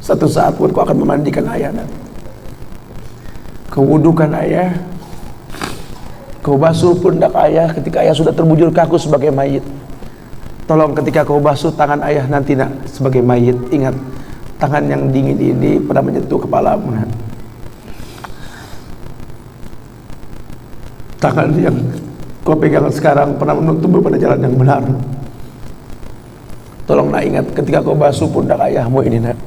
Satu saat pun kau akan memandikan ayah nanti. Kau wudukan ayah, kau basuh pundak ayah ketika ayah sudah terbujur kaku sebagai mayit. Tolong ketika kau basuh tangan ayah nanti nak sebagai mayit, ingat tangan yang dingin ini pernah menyentuh kepalamu nak. Tangan yang kau pegang sekarang pernah menuntunmu pada jalan yang benar. Tolong nak ingat ketika kau basuh pundak ayahmu ini nak.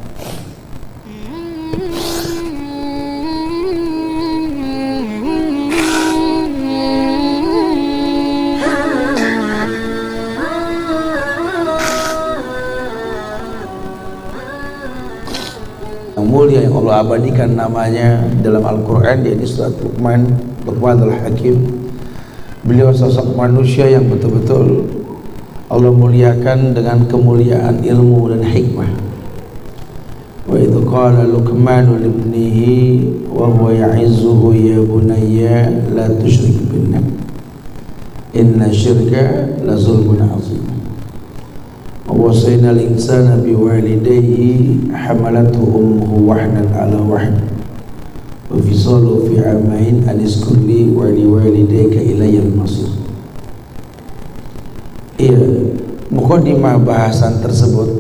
Yang mulia yang Allah abadikan namanya dalam Al-Quran, yaitu surat Luqmanul Hakim. Beliau sosok manusia yang betul-betul Allah muliakan dengan kemuliaan ilmu dan hikmah. Wa idh qala Luqmanu libnihi wa huwa ya'izzuhu ya bunayya la tusyrik billah inna syirka la zulmun 'azim. ووصينا الإنسان بوالديه حملته أمه وهنا على وهن وفصاله في عامين أن اشكر لي ولوالديك إلي المصير. Iya, mukadimah bahasan tersebut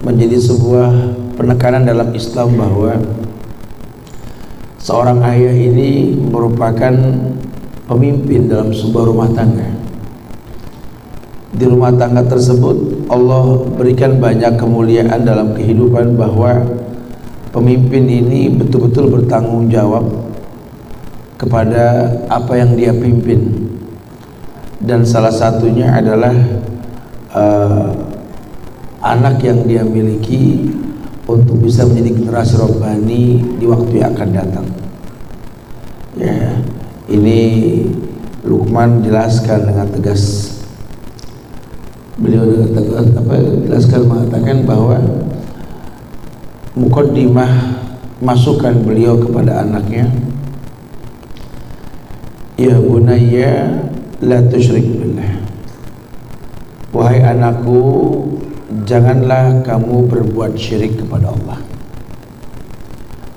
menjadi sebuah penekanan dalam Islam bahwa seorang ayah ini merupakan pemimpin dalam sebuah rumah tangga. Di rumah tangga tersebut Allah berikan banyak kemuliaan dalam kehidupan, bahwa pemimpin ini betul-betul bertanggung jawab kepada apa yang dia pimpin, dan salah satunya adalah anak yang dia miliki untuk bisa menjadi generasi robbani di waktu yang akan datang. Ya, ini Luqman jelaskan dengan tegas. Beliau jelaskan mengatakan bahwa mukaddimah masukan beliau kepada anaknya, ya bunayya la tusyrik billah, wahai anakku, janganlah kamu berbuat syirik kepada Allah.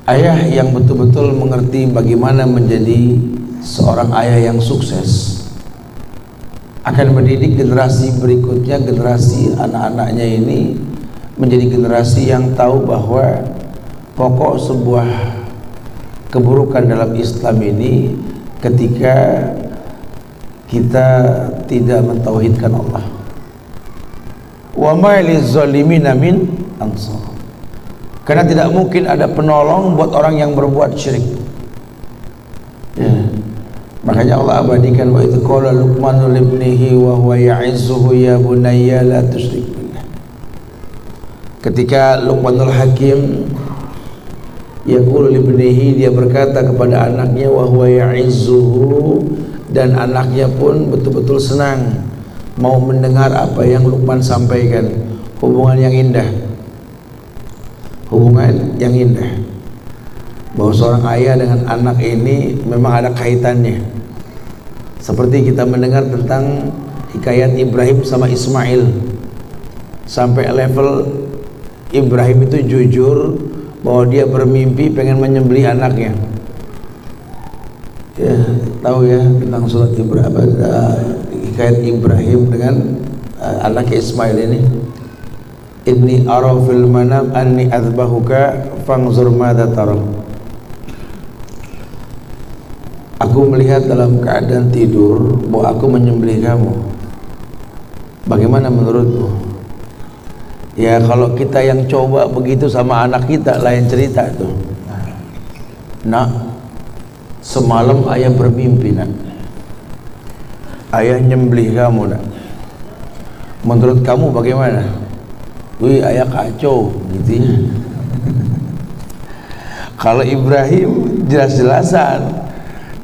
Ayah yang betul-betul mengerti bagaimana menjadi seorang ayah yang sukses akan mendidik generasi berikutnya, generasi anak-anaknya ini menjadi generasi yang tahu bahwa pokok sebuah keburukan dalam Islam ini ketika kita tidak mentauhidkan Allah. Wa ma lizzalimin min ansar. Karena tidak mungkin ada penolong buat orang yang berbuat syirik. Ya. Makanya Allah abadikan, wa idh qala Luqmanu libnihi wa huwa ya'izzuhu ya bunayya la tusyrik billah. Ketika Luqmanul Hakim yaqulu libnihi, dia berkata kepada anaknya, wa huwa ya'izzuhu, dan anaknya pun betul-betul senang mau mendengar apa yang Luqman sampaikan. Hubungan yang indah, hubungan yang indah, bahwa seorang ayah dengan anak ini memang ada kaitannya. Seperti kita mendengar tentang hikayat Ibrahim sama Ismail, sampai level Ibrahim itu jujur bahwa dia bermimpi pengen menyembelih anaknya. Ya, tahu ya tentang surat Ibrahim, hikayat Ibrahim dengan anaknya Ismail ini. Inni ara fil manam anni azbahuka fanzur madza tara. Aku melihat dalam keadaan tidur bahwa aku menyembelih kamu. Bagaimana menurutmu? Ya, kalau kita yang coba begitu sama anak kita lain cerita tuh. Nak, semalam ayah bermimpi nak, ayah nyembelih kamu nak. Menurut kamu bagaimana? Wih, ayah kacau gitu ya. Kalau Ibrahim jelas-jelasan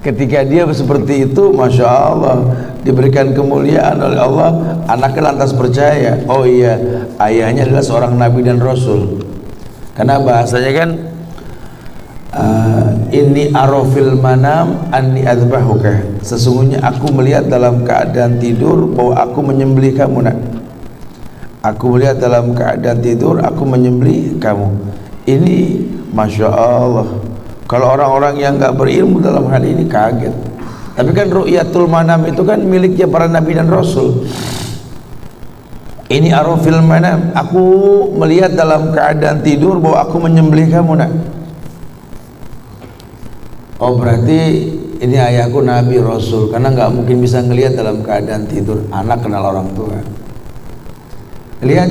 ketika dia seperti itu, Masya Allah, diberikan kemuliaan oleh Allah, anaknya lantas percaya, oh iya, ayahnya adalah seorang nabi dan rasul. Karena bahasanya kan inni arafil manam anni adzbahuka, sesungguhnya aku melihat dalam keadaan tidur bahwa aku menyembelih kamu nak. Aku melihat dalam keadaan tidur aku menyembelih kamu. Ini Masya Allah, kalau orang-orang yang nggak berilmu dalam hal ini kaget. Tapi kan ru'yatul manam itu kan miliknya para nabi dan rasul. Ini arafil manam, aku melihat dalam keadaan tidur bahwa aku menyembelih kamu, nak. Oh, berarti ini ayahku nabi rasul, karena nggak mungkin bisa ngelihat dalam keadaan tidur. Anak kenal orang tua. Lihat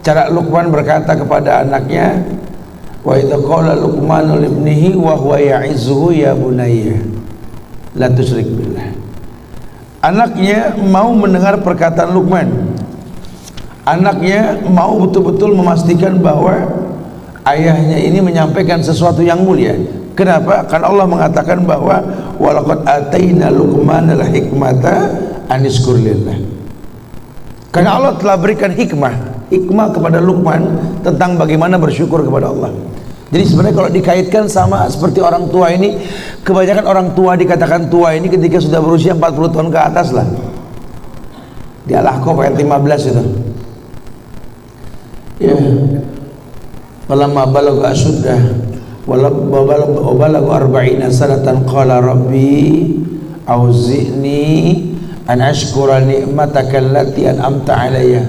cara Luqman berkata kepada anaknya, wa idza qala Luqmanu li ibnihi wa huwa ya'izuhu ya bunayya la tusyrik billah. Anaknya mau mendengar perkataan Luqman. Anaknya mau betul-betul memastikan bahwa ayahnya ini menyampaikan sesuatu yang mulia. Kenapa? Karena Allah mengatakan bahwa walaqad ataina Luqmanal hikmata anishkur lillah. Karena Allah telah berikan hikmah kepada Luqman tentang bagaimana bersyukur kepada Allah. Jadi sebenarnya kalau dikaitkan sama seperti orang tua ini, kebanyakan orang tua dikatakan tua ini ketika sudah berusia 40 tahun ke atas lah. Di Al-Ahqaf ayat 15 itu. Ya. Falamma balagha ashuddah wa balagha 40 sanatan qala rabbi auzi'ni an ashkura ni'mataka allati an'amta 'alayya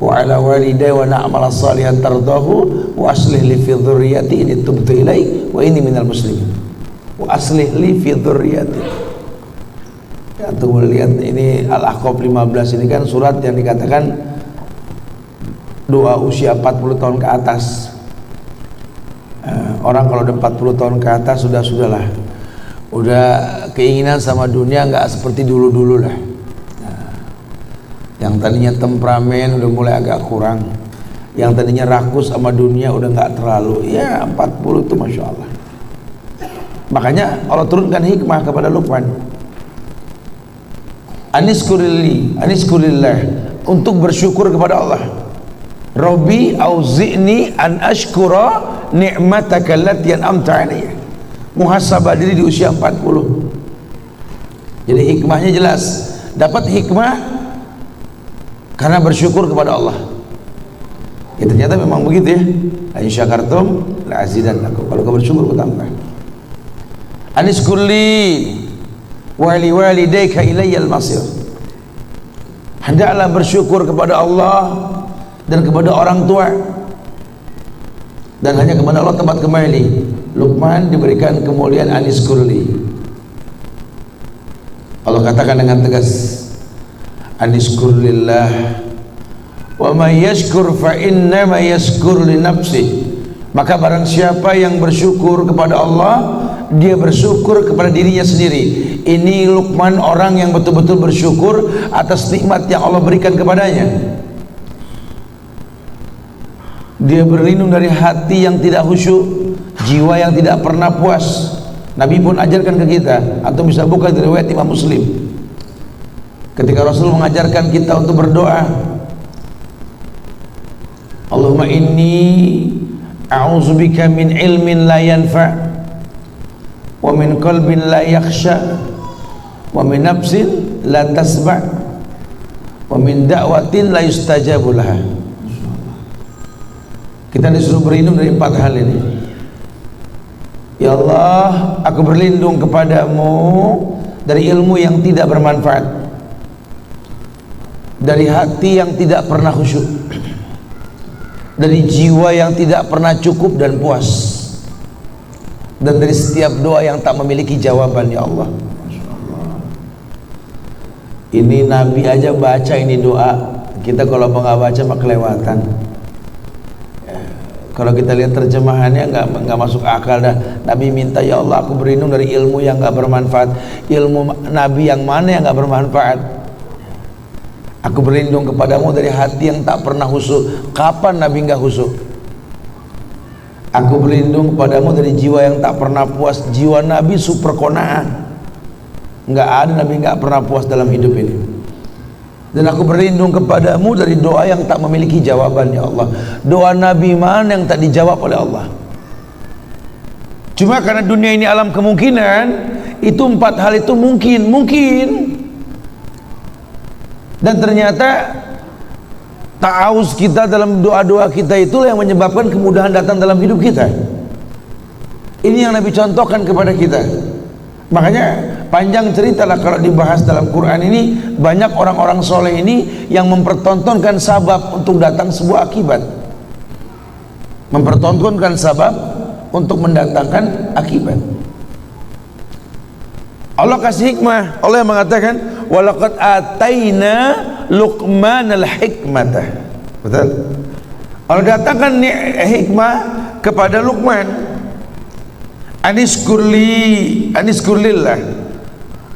wa 'ala walidayya wa na'mala salihan tardahu wa aslih li fi dhurriyyati inni tubtu ilaik wa inni minal muslimin. Wa aslih li fi dhurriyyati. Ya, tunggu lihat ini Al-Ahqaf 15 ini kan surat yang dikatakan doa usia 40 tahun ke atas. Orang kalau udah 40 tahun ke atas sudahlah. Udah keinginan sama dunia nggak seperti dulu-dulu lah. Yang tadinya temperamen udah mulai agak kurang. Yang tadinya rakus sama dunia udah nggak terlalu. Ya 40 itu Masya Allah. Makanya Allah turunkan hikmah kepada Luqman. Aniskurillah, untuk bersyukur kepada Allah. Rabbi auzi'ni an ashkura ni'mataka allati an'amta 'alayya. Muhasabah diri di usia 40. Jadi hikmahnya jelas. Dapat hikmah karena bersyukur kepada Allah. Ya ternyata memang begitu ya. La in syakartum la azidannakum. Kalau kau bersyukur aku tambah. Aniskurli wa li walidayka ilayyal masir. Hendaklah bersyukur kepada Allah dan kepada orang tua, dan hanya kepada Allah tempat kembali. Luqman diberikan kemuliaan aniskurli. Allah katakan dengan tegas, aniskurlillah wa may yashkur fa innama yashkur li nafsi. Maka barang siapa yang bersyukur kepada Allah, dia bersyukur kepada dirinya sendiri. Ini Luqman orang yang betul-betul bersyukur atas nikmat yang Allah berikan kepadanya. Dia berlindung dari hati yang tidak khusyuk, jiwa yang tidak pernah puas. Nabi pun ajarkan ke kita, atau bisa buka dari riwayat Imam Muslim, ketika Rasul mengajarkan kita untuk berdoa, Allahumma inni a'udzubika min ilmin la yanfa' wa min qalbin la yakhsha wa min nafsin la tasba' wa min da'watin la yustajabu laha. Kita disuruh berlindung dari 4 hal ini. Ya Allah, aku berlindung kepadamu dari ilmu yang tidak bermanfaat, dari hati yang tidak pernah khusyuk, dari jiwa yang tidak pernah cukup dan puas, dan dari setiap doa yang tak memiliki jawaban. Ya Allah, ini Nabi aja baca ini doa, kita kalau nggak baca mah kelewatan. Kalau kita lihat terjemahannya nggak masuk akal dah. Nabi minta, ya Allah aku berlindung dari ilmu yang nggak bermanfaat. Ilmu Nabi yang mana yang nggak bermanfaat? Aku berlindung kepadamu dari hati yang tak pernah khusyuk. Kapan Nabi nggak khusyuk? Aku berlindung kepadamu dari jiwa yang tak pernah puas. Jiwa Nabi super qanaah. Nggak ada Nabi nggak pernah puas dalam hidup ini. Dan aku berlindung kepadamu dari doa yang tak memiliki jawaban. Ya Allah, doa Nabi mana yang tak dijawab oleh Allah? Cuma karena dunia ini alam kemungkinan, itu 4 hal itu mungkin. Dan ternyata ta'awuz kita dalam doa-doa kita itulah yang menyebabkan kemudahan datang dalam hidup kita. Ini yang Nabi contohkan kepada kita. Makanya panjang cerita lah kalau dibahas dalam Quran ini. Banyak orang-orang soleh ini yang mempertontonkan sabab untuk datang sebuah akibat, mempertontonkan sabab untuk mendatangkan akibat. Allah kasih hikmah. Allah yang mengatakan walaqad ataina Luqmanal hikmatah. Betul? Allah datangkan hikmah kepada Luqman. Aniskurlillah,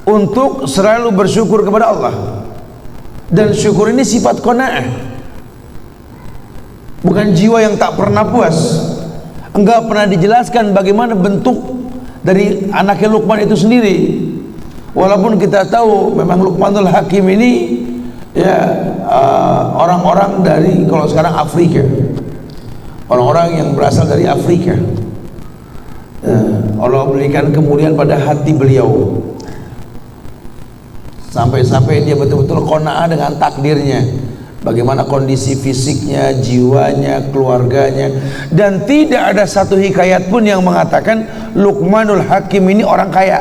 untuk selalu bersyukur kepada Allah. Dan syukur ini sifat qanaah, bukan jiwa yang tak pernah puas. Enggak pernah dijelaskan bagaimana bentuk dari anaknya Luqman itu sendiri. Walaupun kita tahu memang Luqmanul Hakim ini ya orang-orang dari, kalau sekarang Afrika, orang-orang yang berasal dari Afrika. Allah berikan kemuliaan pada hati beliau sampai-sampai dia betul-betul qanaah dengan takdirnya, bagaimana kondisi fisiknya, jiwanya, keluarganya. Dan tidak ada satu hikayat pun yang mengatakan Luqmanul Hakim ini orang kaya.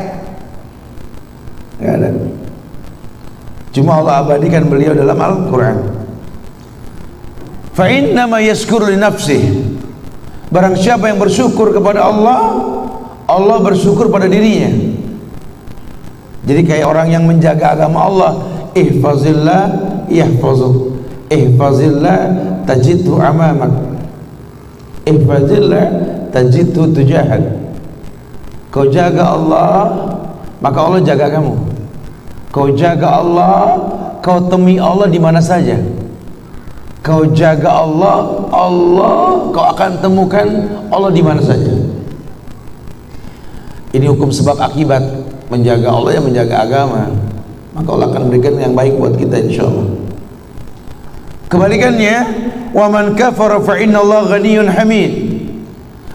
Nggak ada. Cuma Allah abadikan beliau dalam Al-Quran. Fa innama yashkuru li nafsihi, barang siapa yang bersyukur kepada Allah, Allah bersyukur pada dirinya. Jadi kayak orang yang menjaga agama Allah, ihfazillah yahfazuk, ihfazillah tajidhu amamak, ihfazillah tajidhu tujahak. Kau jaga Allah, maka Allah jaga kamu. Kau jaga Allah, kau temui Allah di mana saja. Kau jaga Allah, kau akan temukan Allah di mana saja. Ini hukum sebab akibat. Menjaga Allah yang menjaga agama, maka Allah akan berikan yang baik buat kita insyaallah. Kebalikannya, wa man kafara fa innallaha ghaniyyun hamid.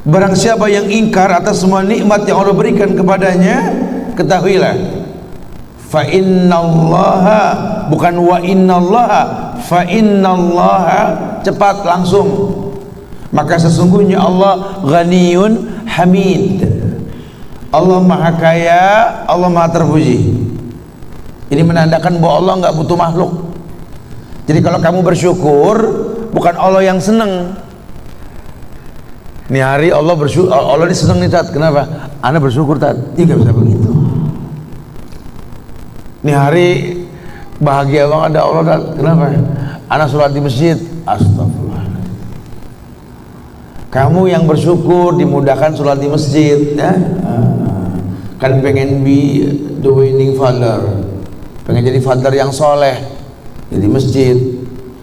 Barang siapa yang ingkar atas semua nikmat yang Allah berikan kepadanya, ketahuilah fa innallaha, bukan wa innallaha, fa innallaha, cepat langsung, maka sesungguhnya Allah ghaniyyun hamid. Allah maha kaya, Allah maha terpuji. Ini menandakan bahwa Allah nggak butuh makhluk. Jadi kalau kamu bersyukur, bukan Allah yang senang. Nih hari Allah bersyukur, Allah ini senang nih Tat. Kenapa? Anda bersyukur Tat. Tidak bisa begitu. Nih hari bahagia banget ada Allah Tat. Kenapa? Anda sholat di masjid. Astagfirullah. Kamu yang bersyukur dimudahkan sholat di masjid, ya? Kan pengen be the winning father, pengen jadi father yang soleh, jadi masjid.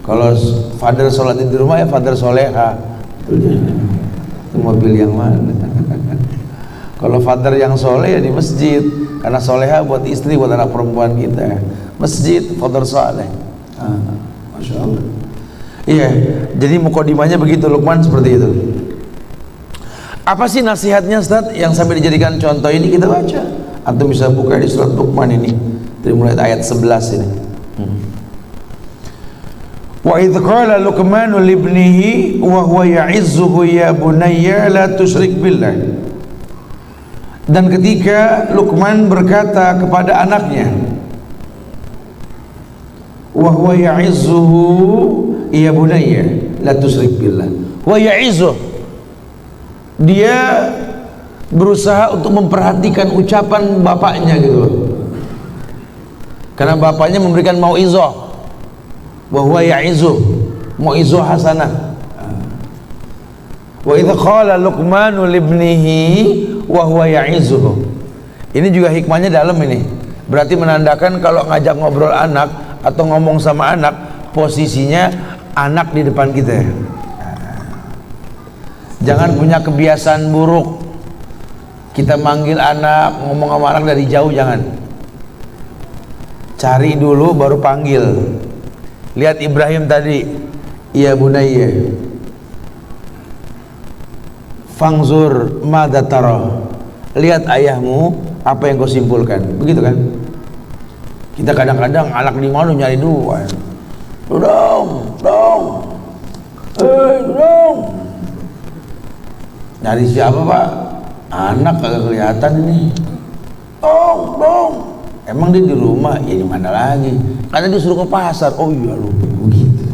Kalau father sholat di rumah ya father soleha. Itu mobil yang mana? Kalau father yang soleh ya di masjid, karena soleha buat istri, buat anak perempuan kita. Masjid father soleh. Masya Allah. Iya, jadi mukadimahnya begitu, Luqman seperti itu. Apa sih nasihatnya Ustaz yang sampai dijadikan contoh ini? Kita baca. Atau bisa buka di surat Luqman ini, dari mulai ayat 11 ini. Wa idh qala Luqmanu libnihi wa huwa ya'izzuhu ya bunayya la tusyrik billah. Dan ketika Luqman berkata kepada anaknya, wa huwa ya'izzuhu ya bunayya la tusyrik billah. Wa ya'izzuhu, dia berusaha untuk memperhatikan ucapan bapaknya gitu, karena bapaknya memberikan mauizah, bahwa ya'izuh, mauizah hasanah. Wa idh qala Luqmanu libnihi wa huwa ya'izuh. Ini juga hikmahnya dalam ini. Berarti menandakan kalau ngajak ngobrol anak atau ngomong sama anak, posisinya anak di depan kita. Jangan punya kebiasaan buruk kita manggil anak, ngomong sama anak dari jauh, jangan. Cari dulu baru panggil. Lihat Ibrahim tadi, ya bunayya fangzur madza tara, lihat ayahmu apa yang kau simpulkan. Begitu kan? Kita kadang-kadang anak di mana nyari duluan. Dong, Dong. Nyari siapa Pak? Anak kagak kelihatan ini. Dong. Emang dia di rumah? Ya di mana lagi? Karena dia suruh ke pasar. Oh iya lupa begitu.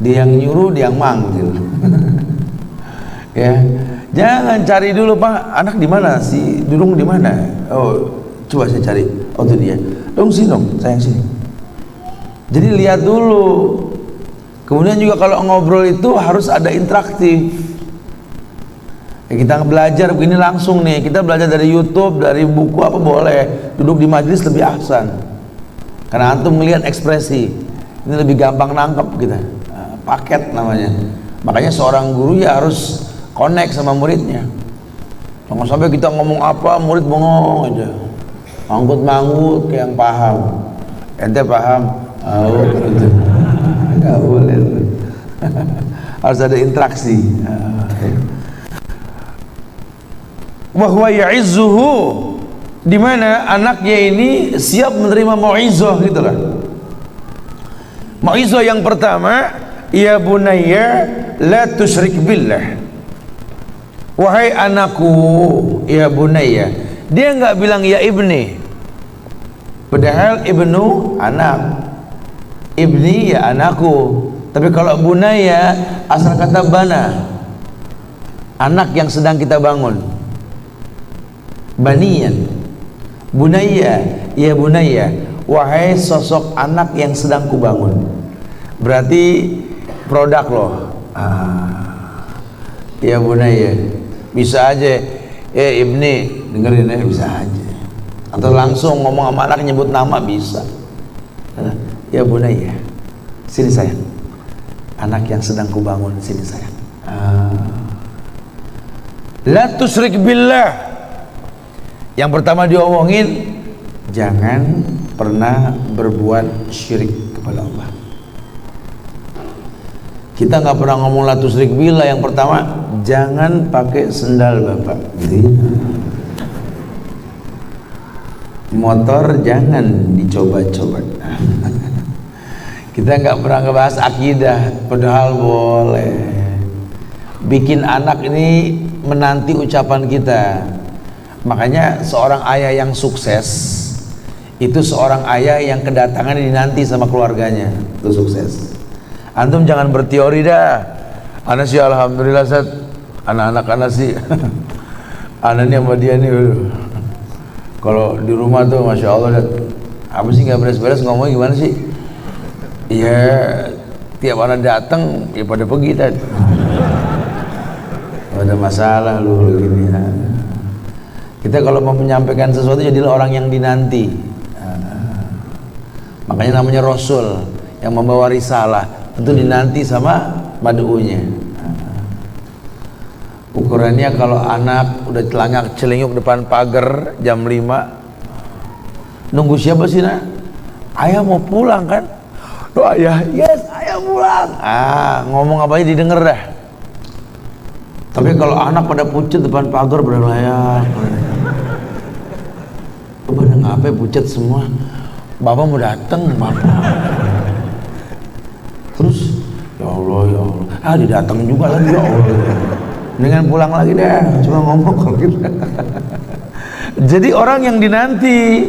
Dia yang nyuruh, dia yang manggil. Ya, jangan cari dulu Pak. Anak di mana? Si Dudung di mana? Oh, coba saya cari. Oh itu dia. Dong sini dong, sayang sini. Jadi lihat dulu. Kemudian juga kalau ngobrol itu harus ada interaktif. Ya, kita belajar begini langsung nih. Kita belajar dari YouTube, dari buku apa boleh. Duduk di majelis lebih ahsan. Karena antum melihat ekspresi. Ini lebih gampang nangkep kita. Paket namanya. Makanya seorang guru ya harus connect sama muridnya. Jangan sampai kita ngomong apa murid bengong aja, manggut-manggut kayak yang paham. Ente paham? Oh, gitu. Nggak boleh. Harus ada interaksi. Wahwa ya'izzuhu, di mana anaknya ini siap menerima mau'izah gitulah. Mau'izah yang pertama, ya bunayya la tusyrik billah. Wahai anakku, ya bunayya. Dia enggak bilang ya ibni. Padahal ibnu anak. Ibni ya anakku. Tapi kalau bunayya asal kata bana. Anak yang sedang kita bangun. Baniyan. Bunayya, ya bunayya. Wahai sosok anak yang sedang kubangun. Berarti produk loh. Ya bunayya. Bisa aja, ibni, dengerin ya, bisa aja. Atau langsung ngomong sama anak nyebut nama bisa. Ya bunayya, sini sayang. Anak yang sedang kubangun, sini sayang. La tusyrik billah. Yang pertama diomongin, jangan pernah berbuat syirik kepada Allah. Kita nggak pernah ngomong la tusyrik billah. Yang pertama, jangan pakai sendal bapak. Motor jangan dicoba-coba. Kita nggak pernah ngebahas akidah, padahal boleh. Bikin anak ini menanti ucapan kita. Makanya seorang ayah yang sukses itu seorang ayah yang kedatangannya dinanti sama keluarganya. Itu sukses. Antum jangan berteori dah. Ana sih alhamdulillah Ustaz. Anak-anak ana sih. Ana nih sama dia nih. Kalau di rumah tuh Masya Allah apa sih nggak beres-beres ngomongnya gimana sih? Iya, tiap anak datang ya pada pergi tadi. Ada masalah lu gini. Kita kalau mau menyampaikan sesuatu jadilah orang yang dinanti. Makanya namanya Rasul yang membawa risalah. Tentu dinanti sama mad'unya. Ukurannya kalau anak udah celengak-celinguk depan pagar jam 5, nunggu siapa sih nak? Ayah mau pulang kan? Tuh ayah, yes ayah pulang. Ngomong apa aja didengar dah. Tapi kalau anak pada pucet depan pagar berlayar. Pada ngapain pucet semua? Bapak mau datang, bapak. Terus ya Allah, didatang juga lagi ya Allah. Dengan pulang lagi deh, cuma ngomong kalau gitu. Jadi orang yang dinanti,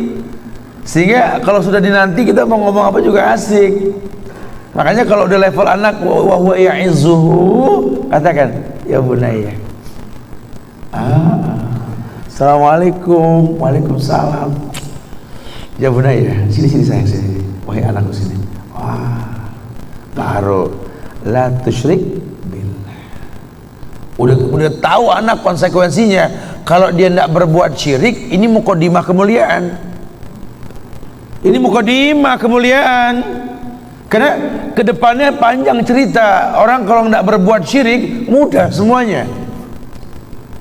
sehingga kalau sudah dinanti kita mau ngomong apa juga asik. Makanya kalau udah level anak wa huwa ya'izzuhu, katakan ya bunayya. Assalamualaikum. Waalaikumsalam. Ya bunayya, sini sayang sini. Wahai anakku sini. Baru la tusyrik billah. Udah tahu anak konsekuensinya. Kalau dia tidak berbuat syirik, ini mukadimah kemuliaan. Ini mukadimah kemuliaan. Karena kedepannya panjang cerita. Orang kalau tidak berbuat syirik mudah semuanya.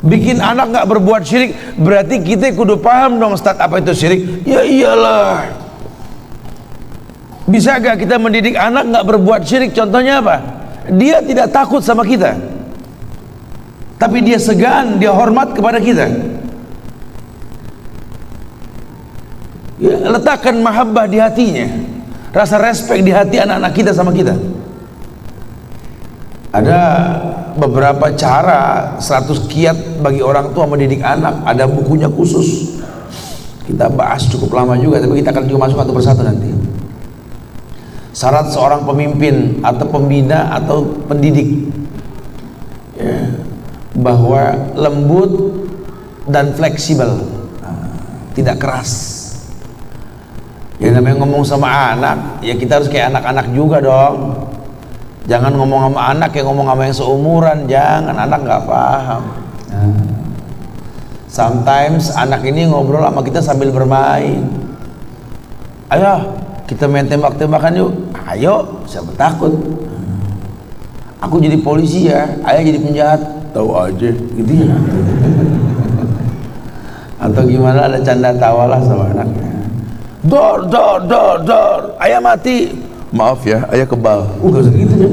Bikin anak nggak berbuat syirik berarti kita kudu paham dong Ustaz apa itu syirik. Ya iyalah. Bisa gak kita mendidik anak nggak berbuat syirik? Contohnya apa? Dia tidak takut sama kita, tapi dia segan, dia hormat kepada kita. Ya, letakkan mahabbah di hatinya, rasa respek di hati anak-anak kita sama kita. Ada beberapa cara 100 kiat bagi orang tua mendidik anak, ada bukunya khusus. Kita bahas cukup lama juga, tapi kita akan juga masuk satu persatu nanti. Syarat seorang pemimpin atau pembina atau pendidik, ya, bahwa lembut dan fleksibel, tidak keras. Ya namanya ngomong sama anak, ya kita harus kayak anak-anak juga dong. Jangan ngomong sama anak kayak ngomong sama yang seumuran, jangan, anak nggak paham. Sometimes anak ini ngobrol sama kita sambil bermain. Ayo kita main tembak-tembakan yuk. Ayo, siapa takut? Aku jadi polisi ya, ayah jadi penjahat. Tahu aja, gitu ya. Atau gimana, ada canda tawa lah sama anaknya. Dor, ayah mati. Maaf ya, ayah kebal. Gak usah gitu deh.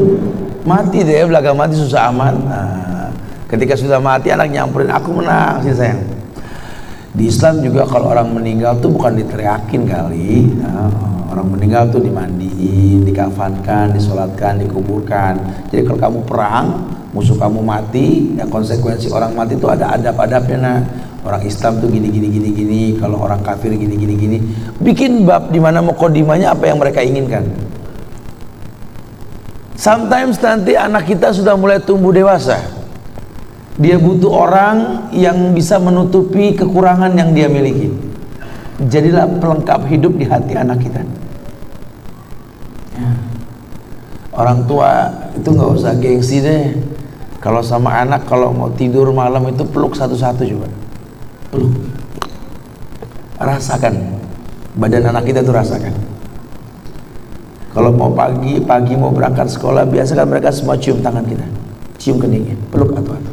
Mati deh, belaga mati susah amat. Nah, ketika sudah mati anak nyamperin, aku menang sih sayang. Di Islam juga kalau orang meninggal tuh bukan diteriakin kali. Nah, orang meninggal tuh dimandiin, dikafankan, disolatkan, dikuburkan. Jadi kalau kamu perang, musuh kamu mati, ya konsekuensi orang mati itu ada adab-adabnya. Nah, orang Islam tuh gini. Kalau orang kafir gini. Bikin bab di mana muqaddimahnya apa yang mereka inginkan. Sometimes nanti anak kita sudah mulai tumbuh dewasa, dia butuh orang yang bisa menutupi kekurangan yang dia miliki. Jadilah pelengkap hidup di hati anak kita. Ya. Orang tua itu nggak usah gengsi deh. Kalau sama anak, kalau mau tidur malam itu peluk satu-satu juga. Peluk. Rasakan. Badan anak kita tuh rasakan. Kalau mau pagi mau berangkat sekolah, biasa kan mereka semua cium tangan kita, cium keningnya, peluk atu-atu.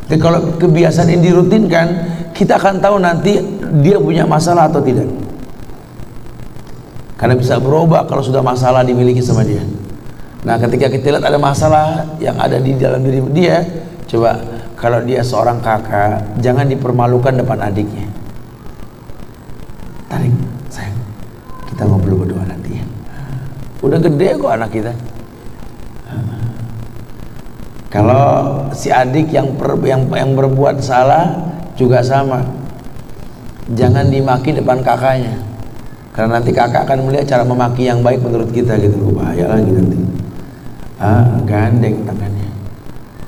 Dan kalau kebiasaan ini dirutinkan, kita akan tahu nanti dia punya masalah atau tidak. Karena bisa berubah kalau sudah masalah dimiliki sama dia. Nah, ketika kita lihat ada masalah yang ada di dalam diri dia, coba kalau dia seorang kakak, jangan dipermalukan depan adiknya. Tarik, sayang, kita ngobrol berdua nanti ya. Udah gede kok anak kita. Kalau si adik yang berbuat salah juga sama, jangan dimaki depan kakaknya, karena nanti kakak akan melihat cara memaki yang baik menurut kita gitu. Bahaya lagi nanti. Gandeng tangannya,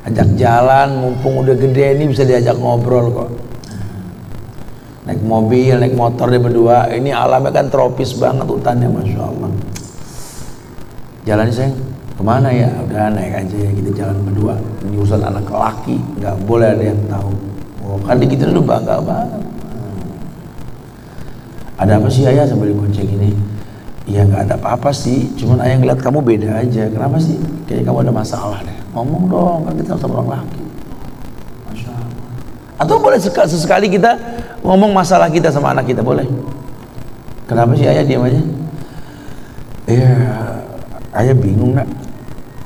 ajak jalan, mumpung udah gede ini bisa diajak ngobrol kok. Naik mobil, naik motor dia berdua. Ini alamnya kan tropis banget, hutannya, masya Allah. Jalan sayang, kemana ya? Udah naik aja ya, kita jalan berdua. Ini urusan anak laki, nggak boleh ada yang tahu. Oh, kan gitu lu bangga banget. Ada apa sih ayah sambil gonceng ini? Ya nggak ada apa-apa sih, cuman ayah ngeliat kamu beda aja. Kenapa sih? Kayaknya kamu ada masalah deh. Ngomong dong, kan kita sama orang laki. Masya Allah. Atau boleh sesekali kita ngomong masalah kita sama anak kita, boleh. Kenapa sih ayah diam aja? Iya, ayah bingung nak.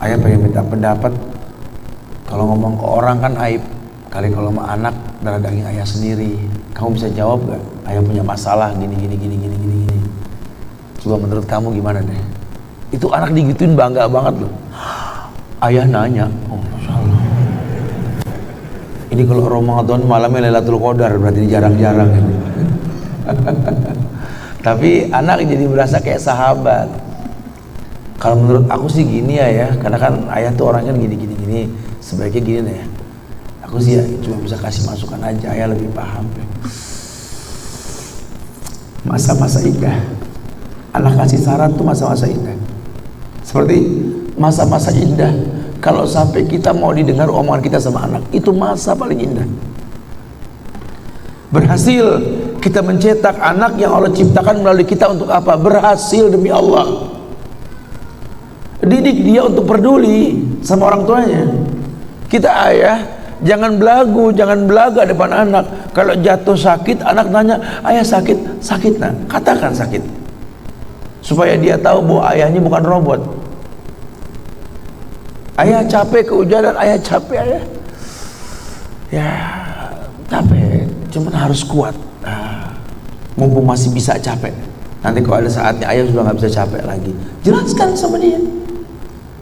Ayah pengen minta pendapat. Kalau ngomong ke orang kan aib. Kali kalau sama anak darah daging ayah sendiri. Kamu bisa jawab gak? Ayah punya masalah gini. Coba menurut kamu gimana deh? Itu anak digituin bangga banget loh. Ayah nanya, oh Masya Allah. Ini kalau Ramadan malamnya Lailatul Qadar, berarti ini jarang-jarang ini. Tapi anak jadi berasa kayak sahabat. Kalau menurut aku sih gini ya, karena kan ayah tuh orangnya gini. Sebaiknya gini deh ya. Aku sih ya cuma bisa kasih masukan aja, ayah lebih paham. Masa-masa indah. Anak kasih saran tuh masa-masa indah. Seperti masa-masa indah, kalau sampai kita mau didengar omongan kita sama anak, itu masa paling indah. Berhasil kita mencetak anak yang Allah ciptakan melalui kita untuk apa? Berhasil demi Allah. Didik dia untuk peduli sama orang tuanya. Kita ayah jangan belaga depan anak. Kalau jatuh sakit, anak nanya, ayah sakit nak? Katakan sakit, supaya dia tahu bahwa ayahnya bukan robot. Ayah capek kehujanan, ayah capek ayah. Ya capek, cuma harus kuat. Mumpung masih bisa capek. Nanti kalau ada saatnya ayah sudah nggak bisa capek lagi, jelaskan sama dia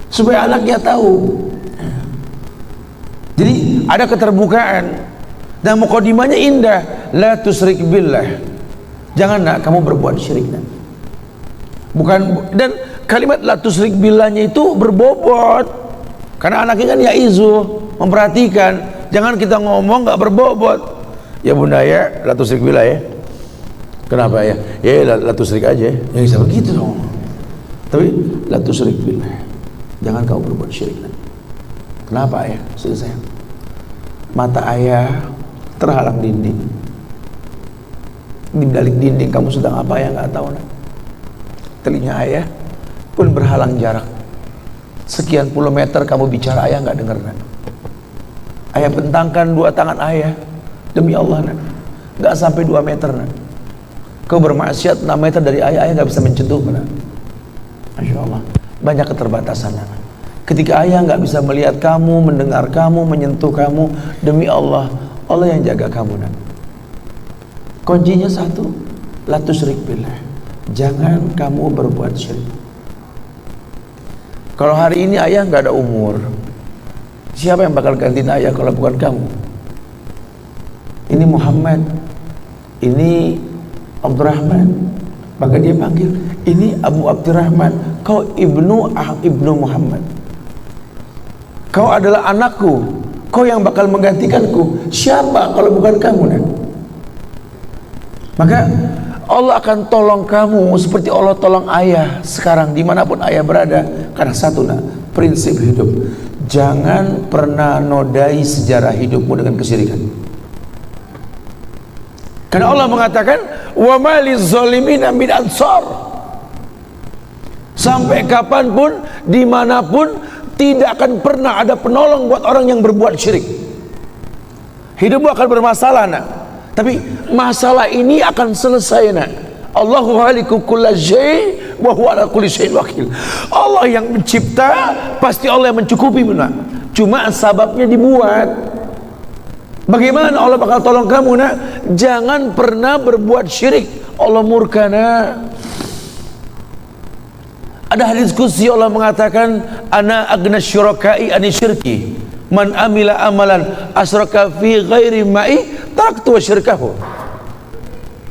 supaya anaknya tahu. ada keterbukaan dan mukadimahnya indah. La tusyrik billah, jangan nak kamu berbuat syirik nak. Bukan, dan kalimat la tusyrik billahnya itu berbobot, karena anaknya kan yaizu, memperhatikan. Jangan kita ngomong nggak berbobot. Ya bunda ya, la tusyrik billah ya. Kenapa ya? Ya la tusyrik aja. Ya bisa begitu dong. Tapi la tusyrik billah, jangan kau berbuat syirik. Kenapa ayah? Selesai. Mata ayah terhalang dinding. Di balik dinding kamu sedang apa ya nggak tahu nak. Telinga ayah pun berhalang jarak. Sekian puluh meter kamu bicara ayah nggak dengar nak. Ayah bentangkan dua tangan ayah, demi Allah nak, nggak sampai 2 meter nak. Kau bermaksiat 6 meter dari ayah nggak bisa mencentuh nak. Masya Allah, banyak keterbatasan nak. Ketika ayah nggak bisa melihat kamu, mendengar kamu, menyentuh kamu, demi Allah, Allah yang jaga kamu nak. Kuncinya satu, la tusyrik billah, jangan kamu berbuat syirik. Kalau hari ini ayah nggak ada umur, siapa yang bakal gantiin ayah kalau bukan kamu? Ini Muhammad, ini Abdurrahman, maka dia panggil, ini Abu Abdurrahman, kau ibnu Muhammad. Kau adalah anakku, kau yang bakal menggantikanku. Siapa kalau bukan kamu nak? Maka Allah akan tolong kamu seperti Allah tolong ayah sekarang dimanapun ayah berada. Karena satu nak, prinsip hidup, jangan pernah nodai sejarah hidupmu dengan kesyirikan. Karena Allah mengatakan wa ma lizzalimin min ansar. Sampai kapanpun, dimanapun, tidak akan pernah ada penolong buat orang yang berbuat syirik. Hidupmu akan bermasalah nak, tapi masalah ini akan selesai nak. Allahu khaliqu kulla syai' wa huwa ala kulli syai'in wakil. Allah yang mencipta, pasti Allah yang mencukupi nak. Cuma sababnya dibuat. Bagaimana Allah bakal tolong kamu nak? Jangan pernah berbuat syirik, Allah murka nak. Ada hadis qudsi Allah mengatakan, ana agna syurakai ani syirki, man amila amalan asyraka fi ghairi ma'i taraktu wa syirkahu.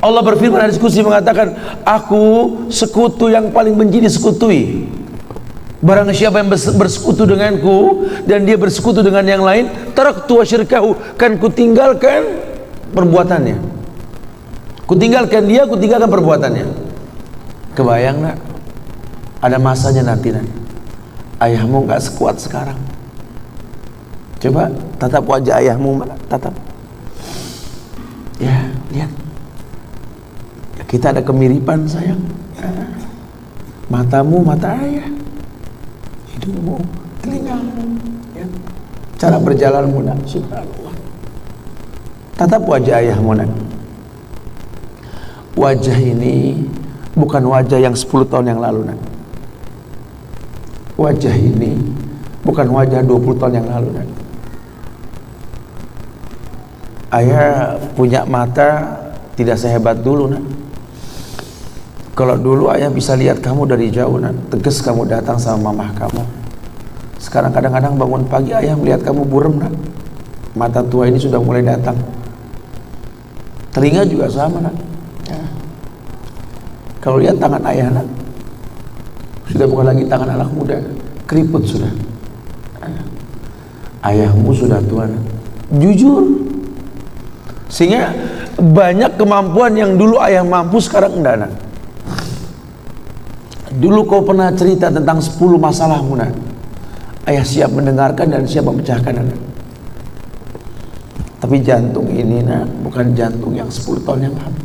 Allah berfirman hadis qudsi mengatakan, aku sekutu yang paling benci disekutui. Barang siapa yang bersekutu denganku dan dia bersekutu dengan yang lain, taraktu wa syirkahu, kan kutinggalkan perbuatannya. Kutinggalkan dia, kutinggalkan perbuatannya. Kebayang nak? Ada masanya nanti nak, ayahmu nggak sekuat sekarang. Coba tatap wajah ayahmu, tatap. Ya, lihat. Ya, kita ada kemiripan sayang. Matamu mata ayah, hidungmu telingamu, ya. Cara berjalanmu nak, subhanallah. Tatap wajah ayahmu nak. Wajah ini bukan wajah yang 10 tahun yang lalu nak. Wajah ini bukan wajah 20 tahun yang lalu nak. Ayah punya mata tidak sehebat dulu nak. Kalau dulu ayah bisa lihat kamu dari jauh nak, tegas kamu datang sama mamah kamu. Sekarang kadang-kadang bangun pagi ayah melihat kamu burem nak. Mata tua ini sudah mulai datang. Telinga juga sama nak. Ya. Kalau lihat tangan ayah nak, sudah bukan lagi tangan anak muda, keriput sudah. Ayahmu sudah tua nak. Jujur. Sehingga banyak kemampuan yang dulu ayah mampu sekarang enggak nak. Dulu kau pernah cerita tentang 10 masalahmu nak. Ayah siap mendengarkan dan siap memecahkan anak. Tapi jantung ini nak, bukan jantung yang 10 tahun yang lalu.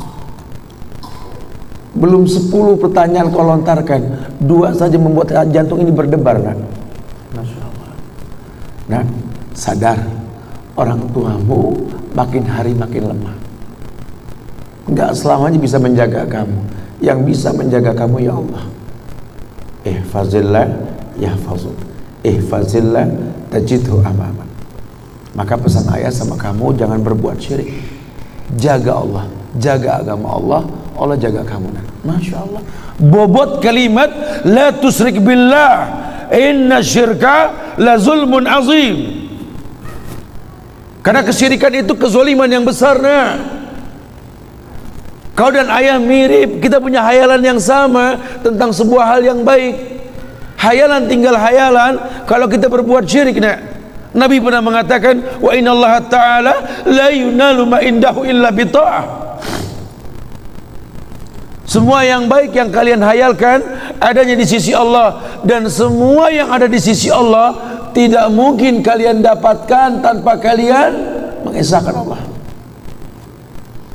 Belum 10 pertanyaan kau lontarkan, 2 saja membuat jantung ini berdebar nak. Masya Allah. Nah, sadar, orang tuamu makin hari makin lemah. Enggak selamanya bisa menjaga kamu. Yang bisa menjaga kamu ya Allah. Ihfazillah yahfazuk, ihfazillah tajidhu amama. Maka pesan ayah sama kamu, jangan berbuat syirik. Jaga Allah, jaga agama Allah, Allah jaga kamu. Masya Allah. Bobot kalimat la tusyrik billah, inna syirka la zulmun azim. Karena kesyirikan itu kezaliman yang besar. Kau dan ayah mirip, kita punya hayalan yang sama tentang sebuah hal yang baik. Hayalan tinggal hayalan. Kalau kita berbuat syirik, Nabi pernah mengatakan, wa innallaha ta'ala la yunalu ma indahu illa bita'ah. Semua yang baik yang kalian hayalkan adanya di sisi Allah, dan semua yang ada di sisi Allah tidak mungkin kalian dapatkan tanpa kalian mengesahkan Allah,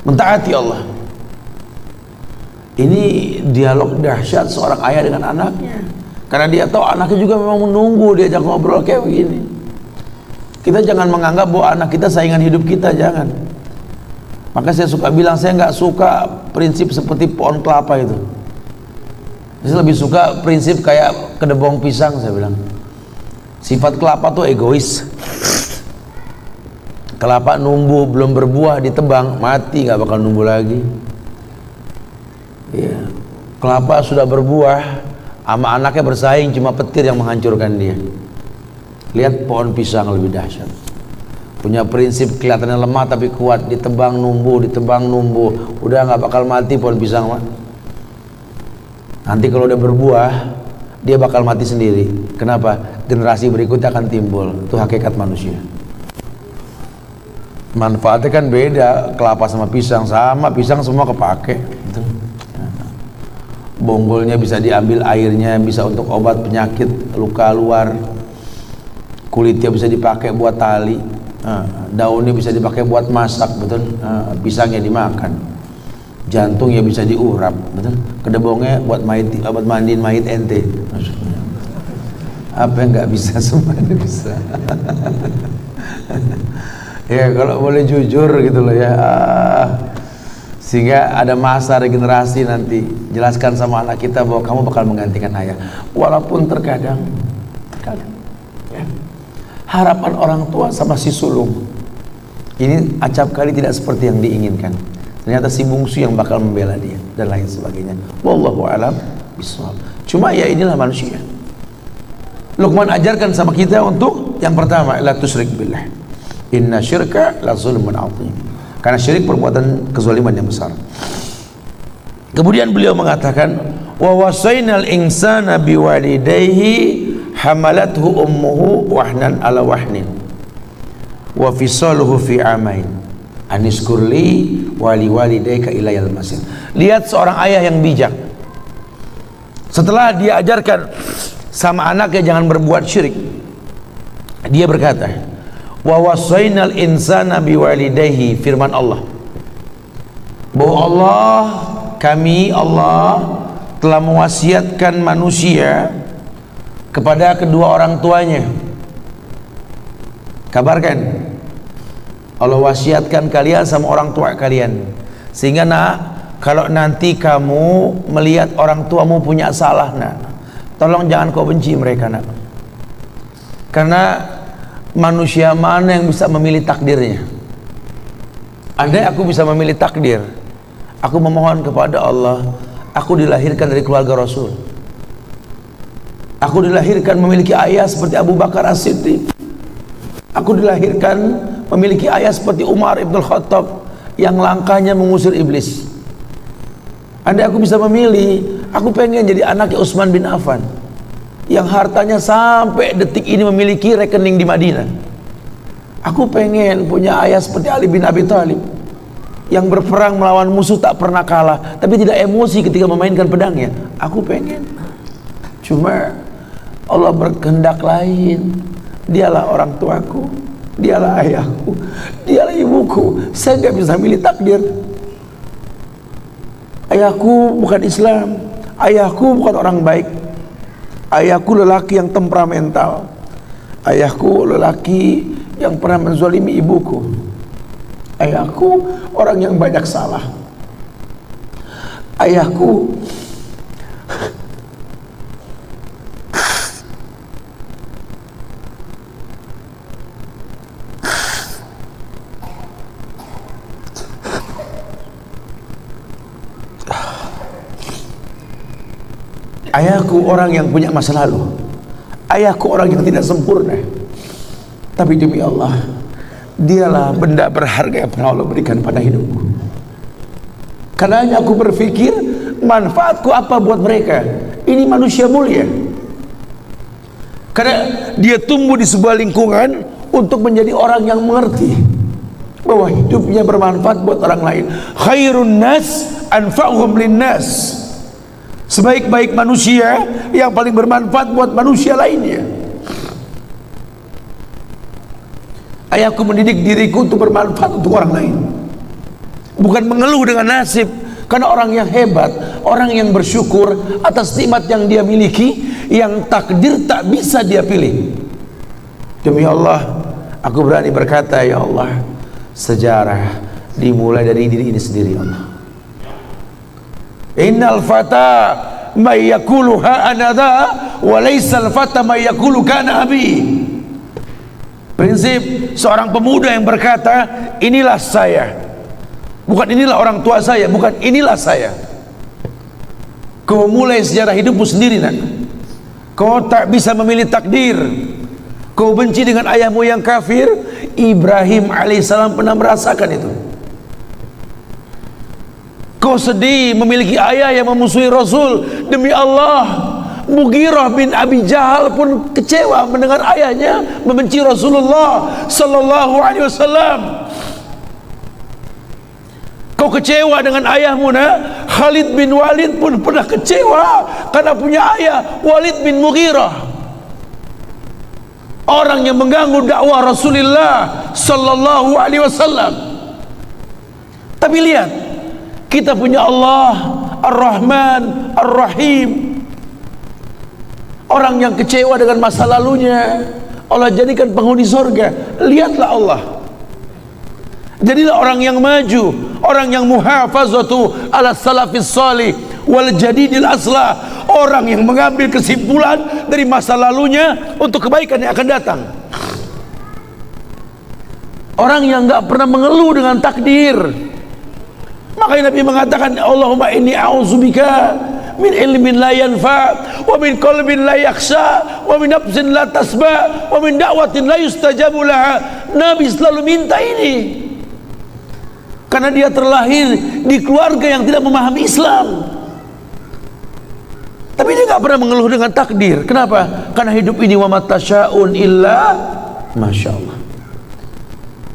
mentaati Allah. Ini dialog dahsyat seorang ayah dengan anaknya, karena dia tahu anaknya juga memang menunggu diajak ngobrol kayak begini. Kita jangan menganggap bahwa anak kita saingan hidup kita, jangan. Maka saya suka bilang, saya nggak suka prinsip seperti pohon kelapa itu. Saya lebih suka prinsip kayak kedebong pisang. Saya bilang sifat kelapa tuh egois. Kelapa numbuh belum berbuah ditebang, mati, nggak bakal numbuh lagi. Ya. Kelapa sudah berbuah, sama anaknya bersaing, cuma petir yang menghancurkan dia. Lihat pohon pisang lebih dahsyat, punya prinsip kelihatannya lemah tapi kuat, ditebang numbuh, udah nggak bakal mati pohon pisang mah. Nanti kalau udah berbuah, dia bakal mati sendiri. Kenapa? Generasi berikutnya akan timbul. Itu hakikat manusia. Manfaatnya kan beda, kelapa sama pisang semua kepake. Bonggolnya bisa diambil airnya, bisa untuk obat penyakit luka luar. Kulitnya bisa dipakai buat tali, daunnya bisa dipakai buat masak, betul. Pisangnya dimakan, jantungnya bisa diurap, betul. Kedebongnya buat mandiin mayit ente. Apa yang nggak bisa, semuanya bisa. Ya kalau boleh jujur gitu loh ya. Sehingga ada masa regenerasi nanti. Jelaskan sama anak kita bahwa kamu bakal menggantikan ayah. Walaupun terkadang ya, harapan orang tua sama si sulung ini acap kali tidak seperti yang diinginkan. Ternyata si bungsu yang bakal membela dia dan lain sebagainya. Wallahu a'lam bishawab. Cuma ya inilah manusia. Luqman ajarkan sama kita untuk yang pertama, la tusyrik billah. Inna syirka la zulmun 'adzim. Karena syirik perbuatan kezaliman yang besar. Kemudian beliau mengatakan, wa wasainal insana biwalidayhi hamalathu ummuhu wahnan ala wahnin wa fisaluhu fi amain aniskurli wali walidayka ilayal masir. Lihat seorang ayah yang bijak. Setelah dia ajarkan sama anaknya jangan berbuat syirik, dia berkata, wa wasainal insana biwalidayhi, firman Allah bahwa Allah telah mewasiatkan manusia kepada kedua orang tuanya. Kabarkan, Allah wasiatkan kalian sama orang tua kalian, sehingga kalau nanti kamu melihat orang tuamu punya salah, tolong jangan kau benci mereka, karena manusia mana yang bisa memilih takdirnya? Andai aku bisa memilih takdir, aku memohon kepada Allah, aku dilahirkan dari keluarga Rasul, aku dilahirkan memiliki ayah seperti Abu Bakar As-Siddiq, aku dilahirkan memiliki ayah seperti Umar Ibn Khattab yang langkahnya mengusir iblis. Andai aku bisa memilih, aku pengen jadi anaknya Utsman bin Affan yang hartanya sampai detik ini memiliki rekening di Madinah. Aku pengen punya ayah seperti Ali bin Abi Thalib yang berperang melawan musuh tak pernah kalah, tapi tidak emosi ketika memainkan pedangnya. Aku pengen. Cuma Allah berkehendak lain. Dialah orang tuaku, dialah ayahku, dialah ibuku. Saya nggak bisa milih takdir. Ayahku bukan Islam, ayahku bukan orang baik, ayahku lelaki yang temperamental, ayahku lelaki yang pernah menzalimi ibuku, ayahku orang yang banyak salah, ayahku ayahku orang yang punya masa lalu, ayahku orang yang tidak sempurna. Tapi demi Allah, dialah benda berharga yang pernah Allah berikan pada hidupku. Karenanya aku berpikir, manfaatku apa buat mereka? Ini manusia mulia. Karena dia tumbuh di sebuah lingkungan untuk menjadi orang yang mengerti bahwa hidupnya bermanfaat buat orang lain. Khairun nas anfa'uhum linnas. Sebaik-baik manusia yang paling bermanfaat buat manusia lainnya. Ayahku mendidik diriku untuk bermanfaat untuk orang lain, bukan mengeluh dengan nasib. Karena orang yang hebat, orang yang bersyukur atas nikmat yang dia miliki, yang takdir tak bisa dia pilih. Demi Allah, aku berani berkata, ya Allah, sejarah dimulai dari diri ini sendiri, ya Allah. Innal fata may yaqulu ha anadha wa laysal fata may yaqulu kana abi. Prinsip seorang pemuda yang berkata, inilah saya, bukan inilah orang tua saya, bukan inilah saya. Kau mulai sejarah hidupmu sendiri, nak. Kau tak bisa memilih takdir. Kau benci dengan ayahmu yang kafir. Ibrahim alaihissalam pernah merasakan itu. Kau sedih memiliki ayah yang memusuhi Rasul. Demi Allah, Mughirah bin Abi Jahal pun kecewa mendengar ayahnya membenci Rasulullah sallallahu alaihi wasallam. Kau kecewa dengan ayahmu, nak? Khalid bin Walid pun pernah kecewa karena punya ayah Walid bin Mughirah, orang yang mengganggu dakwah Rasulullah sallallahu alaihi wasallam. Tapi lihat, kita punya Allah Ar-Rahman Ar-Rahim. Orang yang kecewa dengan masa lalunya Allah jadikan penghuni surga. Lihatlah Allah. Jadilah orang yang maju, orang yang muhafazatu ala salafis salih wal jadidil aslah, orang yang mengambil kesimpulan dari masa lalunya untuk kebaikan yang akan datang. Orang yang enggak pernah mengeluh dengan takdir. Makanya Nabi mengatakan, Allahumma inni a'udzubika min ilmin la yanfa, wa min qalbin la yakhsha, wa min nafsin la tasba, wa min da'watin la yustajabu laha. Nabi selalu minta ini karena dia terlahir di keluarga yang tidak memahami Islam. Tapi dia nggak pernah mengeluh dengan takdir. Kenapa? Karena hidup ini wa matasyaun illa masya Allah.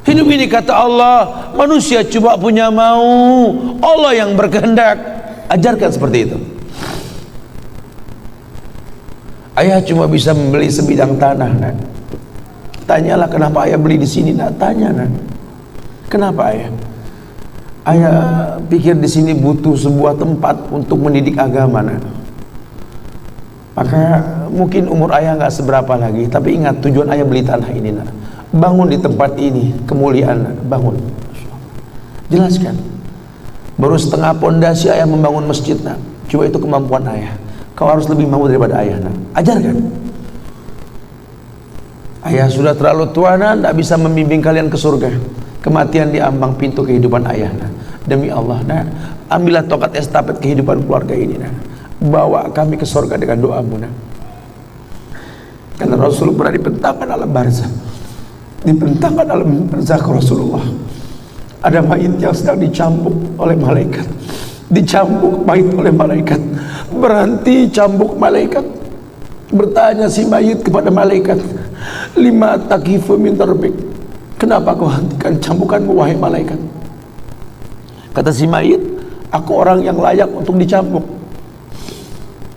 Hidup ini, kata Allah, manusia cuma punya mau, Allah yang berkehendak. Ajarkan seperti itu. Ayah cuma bisa membeli sebidang tanah, nak. Tanyalah kenapa ayah beli di sini, nak. Tanya, nak. Kenapa ayah? Ayah pikir di sini butuh sebuah tempat untuk mendidik agama, nak. Maka mungkin umur ayah nggak seberapa lagi, tapi ingat tujuan ayah beli tanah ini, nak. Bangun di tempat ini kemuliaan, nak. Bangun. Jelaskan. Baru setengah pondasi ayah membangun masjid, nak. Coba itu kemampuan ayah. Kau harus lebih mampu daripada ayah, nak. Ajarkan. Ayah sudah terlalu tua, nak, tidak bisa membimbing kalian ke surga. Kematian di ambang pintu kehidupan ayah, nak. Demi Allah, nak, ambillah tongkat estafet kehidupan keluarga ini, nak. Bawa kami ke surga dengan doamu, nak. Karena Rasul pernah dibentangkan alam barzah. Dibentangkan alam barzah ke Rasulullah. Ada mayit yang sedang dicambuk oleh malaikat. Dicambuk mayit oleh malaikat. Berhenti cambuk malaikat. Bertanya si mayit kepada malaikat, lima takifu min darbik, kenapa kau hentikan cambukanmu wahai malaikat? Kata si mayit, aku orang yang layak untuk dicambuk.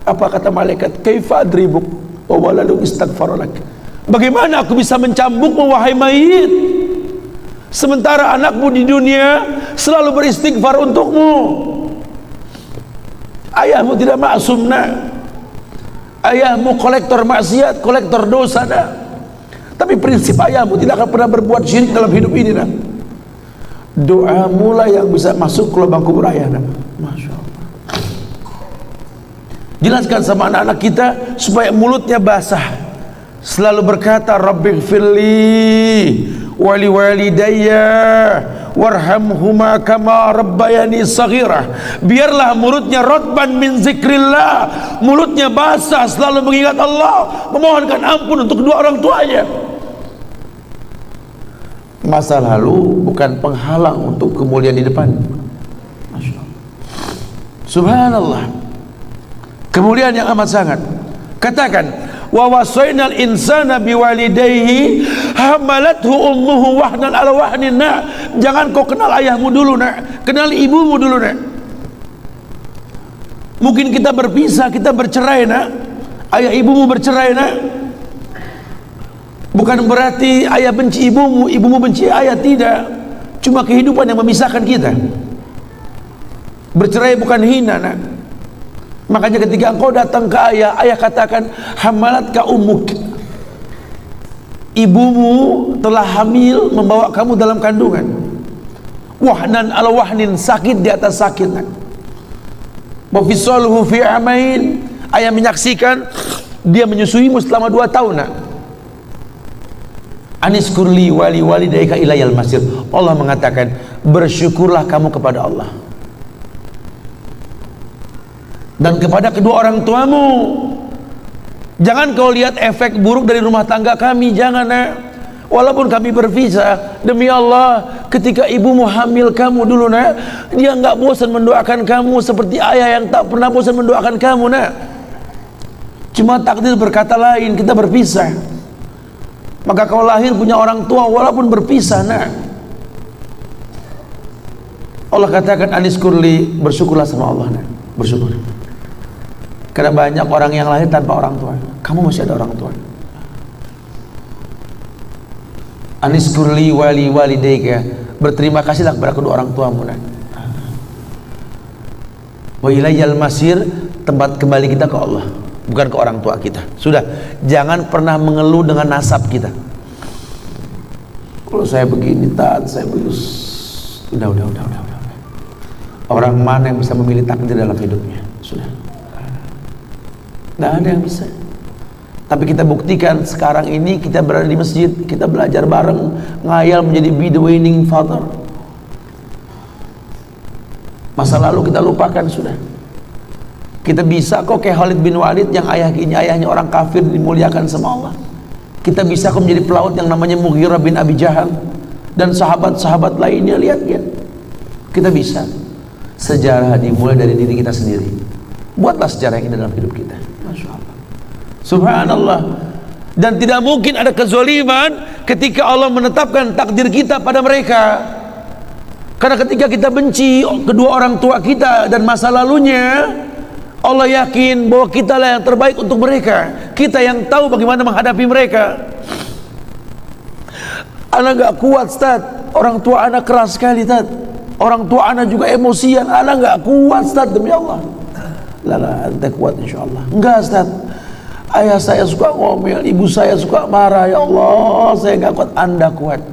Apa kata malaikat? Kaifa adribuk wa waladuk istaghfaralak. Bagaimana aku bisa mencambukmu wahai mayit, sementara anakmu di dunia selalu beristighfar untukmu? Ayahmu tidak maksum, nak. Ayahmu kolektor maksiat, kolektor dosa, nak. Tapi prinsip ayahmu tidak akan pernah berbuat syirik dalam hidup ini, nak. Doamu lah yang bisa masuk ke lubang kubur ayah, nak. Masya Allah. Jelaskan sama anak-anak kita supaya mulutnya basah, selalu berkata Rabbighfirli wali walidayya warhamhuma kama rabbayani saghirah. Biarlah mulutnya rotban min zikrillah, mulutnya basah selalu mengingat Allah, memohonkan ampun untuk kedua orang tuanya. Masa lalu bukan penghalang untuk kemuliaan di depan. Masya Allah. Subhanallah, kemuliaan yang amat sangat. Katakan, wa wasainal insana biwalidayhi hamalathu ummuhu wahnan ala wahnin. Jangan kau kenal ayahmu dulu, nak. Kenal ibumu dulu, nak. Mungkin kita berpisah, kita bercerai, nak. Ayah ibumu bercerai, nak. Bukan berarti ayah benci ibumu, ibumu benci ayah, tidak. Cuma kehidupan yang memisahkan kita. Bercerai bukan hina, nak. Makanya ketika engkau datang ke ayah, ayah katakan, hamalat ka ummuk, ibumu telah hamil membawa kamu dalam kandungan. Wahnan ala wahnin, sakit di atas sakit. Wa fisaluhu fi amain, ayah menyaksikan dia menyusuimu selama 2 tahun. Aniskurli wali walidayka ilayal masir. Allah mengatakan, bersyukurlah kamu kepada Allah dan kepada kedua orang tuamu. Jangan kau lihat efek buruk dari rumah tangga kami, jangan, nak. Walaupun kami berpisah, demi Allah, ketika ibumu hamil kamu dulu, nak, dia nggak bosan mendoakan kamu seperti ayah yang tak pernah bosan mendoakan kamu, nak. Cuma takdir berkata lain, kita berpisah. Maka kau lahir punya orang tua walaupun berpisah, nak. Allah katakan, aniskurli, bersyukurlah sama Allah, nak. Bersyukur. Karena banyak orang yang lahir tanpa orang tua. Kamu masih ada orang tua. Aniskurli wali walidayka, berterima kasihlah kepada kedua orang tuamu. Wa ilayyal masir, tempat kembali kita ke Allah, bukan ke orang tua kita. Sudah, jangan pernah mengeluh dengan nasab kita. Kalau saya begini, saya begini. Udah. Orang mana yang bisa memilih takdir dalam hidupnya? Sudah. Tidak ada yang bisa. Tapi kita buktikan sekarang ini, kita berada di masjid, kita belajar bareng, ngayal menjadi be the winning father. Masa lalu kita lupakan sudah. Kita bisa kok kayak Khalid bin Walid yang ayahnya orang kafir dimuliakan sama Allah. Kita bisa kok menjadi pelaut yang namanya Mughirah bin Abi Jahal dan sahabat-sahabat lainnya. Lihat ya, kita bisa. Sejarah dimulai dari diri kita sendiri. Buatlah sejarah yang indah dalam hidup kita. Masya Allah. Subhanallah. Dan tidak mungkin ada kezaliman ketika Allah menetapkan takdir kita pada mereka. Karena ketika kita benci kedua orang tua kita dan masa lalunya, Allah yakin bahwa kita lah yang terbaik untuk mereka. Kita yang tahu bagaimana menghadapi mereka. Anak gak kuat, Ustaz. Orang tua anak keras sekali, Ustaz. Orang tua anak juga emosian. Anak gak kuat, Ustaz, demi Allah. Lah, ente kuat insyaallah. Enggak, Ustaz. Ayah saya suka ngomel, ibu saya suka marah. Ya Allah, saya gak kuat. Anda kuat.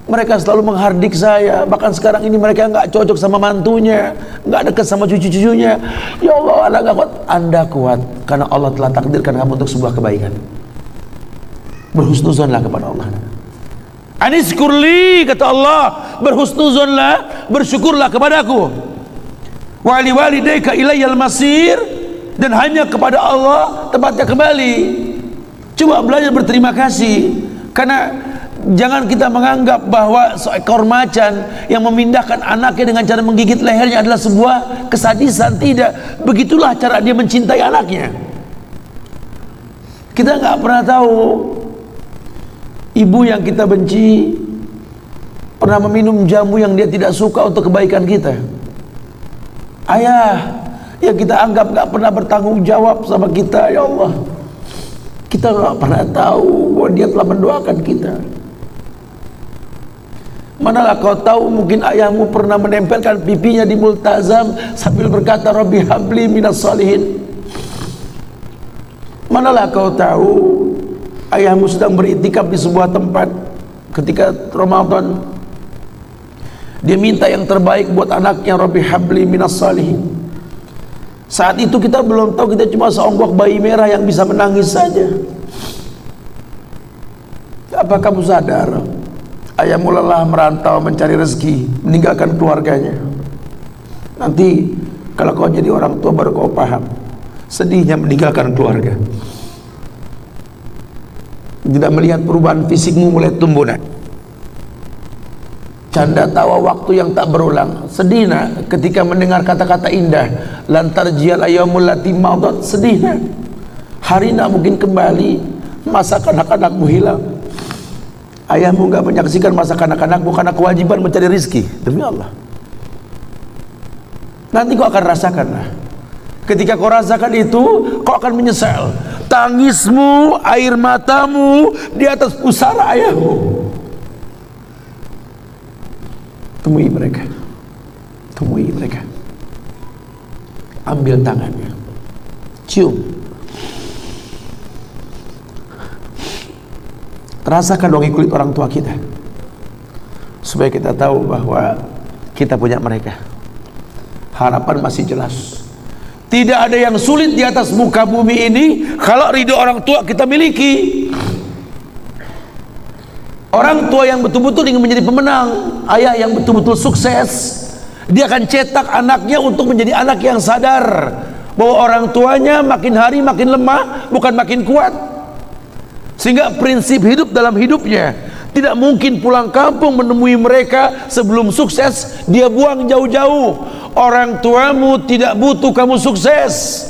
Mereka selalu menghardik saya. Bahkan sekarang ini mereka nggak cocok sama mantunya, nggak dekat sama cucu-cucunya. Ya Allah, anak nggak kuat. Anda kuat karena Allah telah takdirkan kamu untuk sebuah kebaikan. Berhusnuzonlah kepada Allah. Aniskurli, kata Allah, berhusnuzonlah, bersyukurlah kepadaku. Wali walidayka ilayyal masir, dan hanya kepada Allah tempatnya kembali. Coba belajar berterima kasih, karena jangan kita menganggap bahwa seekor macan yang memindahkan anaknya dengan cara menggigit lehernya adalah sebuah kesadisan. Tidak, begitulah cara dia mencintai anaknya. Kita nggak pernah tahu ibu yang kita benci pernah meminum jamu yang dia tidak suka untuk kebaikan kita. Ayah yang kita anggap nggak pernah bertanggung jawab sama kita, ya Allah, kita nggak pernah tahu bahwa dia telah mendoakan kita. Manalah kau tahu, mungkin ayahmu pernah menempelkan pipinya di multazam sambil berkata, Rabbi habli minas salihin. Manalah kau tahu ayahmu sedang beriktikaf di sebuah tempat ketika Ramadan, dia minta yang terbaik buat anaknya, Rabbi habli minas salihin. Saat itu kita belum tahu, kita cuma seonggok bayi merah yang bisa menangis saja. Apa kamu sadar ayahmu lelah merantau mencari rezeki, meninggalkan keluarganya? Nanti kalau kau jadi orang tua baru kau paham sedihnya meninggalkan keluarga. Tidak melihat perubahan fisikmu mulai tumbuh, nak. canda tawa waktu yang tak berulang. Sedih nak ketika mendengar kata-kata indah, lantar jial ayyamul lati madat. Sedih nak, hari nak mungkin kembali, masa kanak-kanakmu hilang. Ayahmu enggak menyaksikan masa kanak-kanakmu karena kewajiban mencari rizki. Demi Allah, nanti kau akan rasakan lah. Ketika kau rasakan itu, kau akan menyesal. Tangismu, air matamu di atas pusara ayahmu. Temui mereka, temui mereka, ambil tangannya, cium, rasakan wangi kulit orang tua kita, supaya kita tahu bahwa kita punya mereka. Harapan masih jelas. Tidak ada yang sulit di atas muka bumi ini kalau ridho orang tua kita miliki. Orang tua yang betul-betul ingin menjadi pemenang, ayah yang betul-betul sukses, dia akan cetak anaknya untuk menjadi anak yang sadar bahwa orang tuanya makin hari makin lemah, bukan makin kuat. Sehingga prinsip hidup dalam hidupnya, tidak mungkin pulang kampung menemui mereka sebelum sukses, dia buang jauh-jauh. Orang tuamu tidak butuh kamu sukses.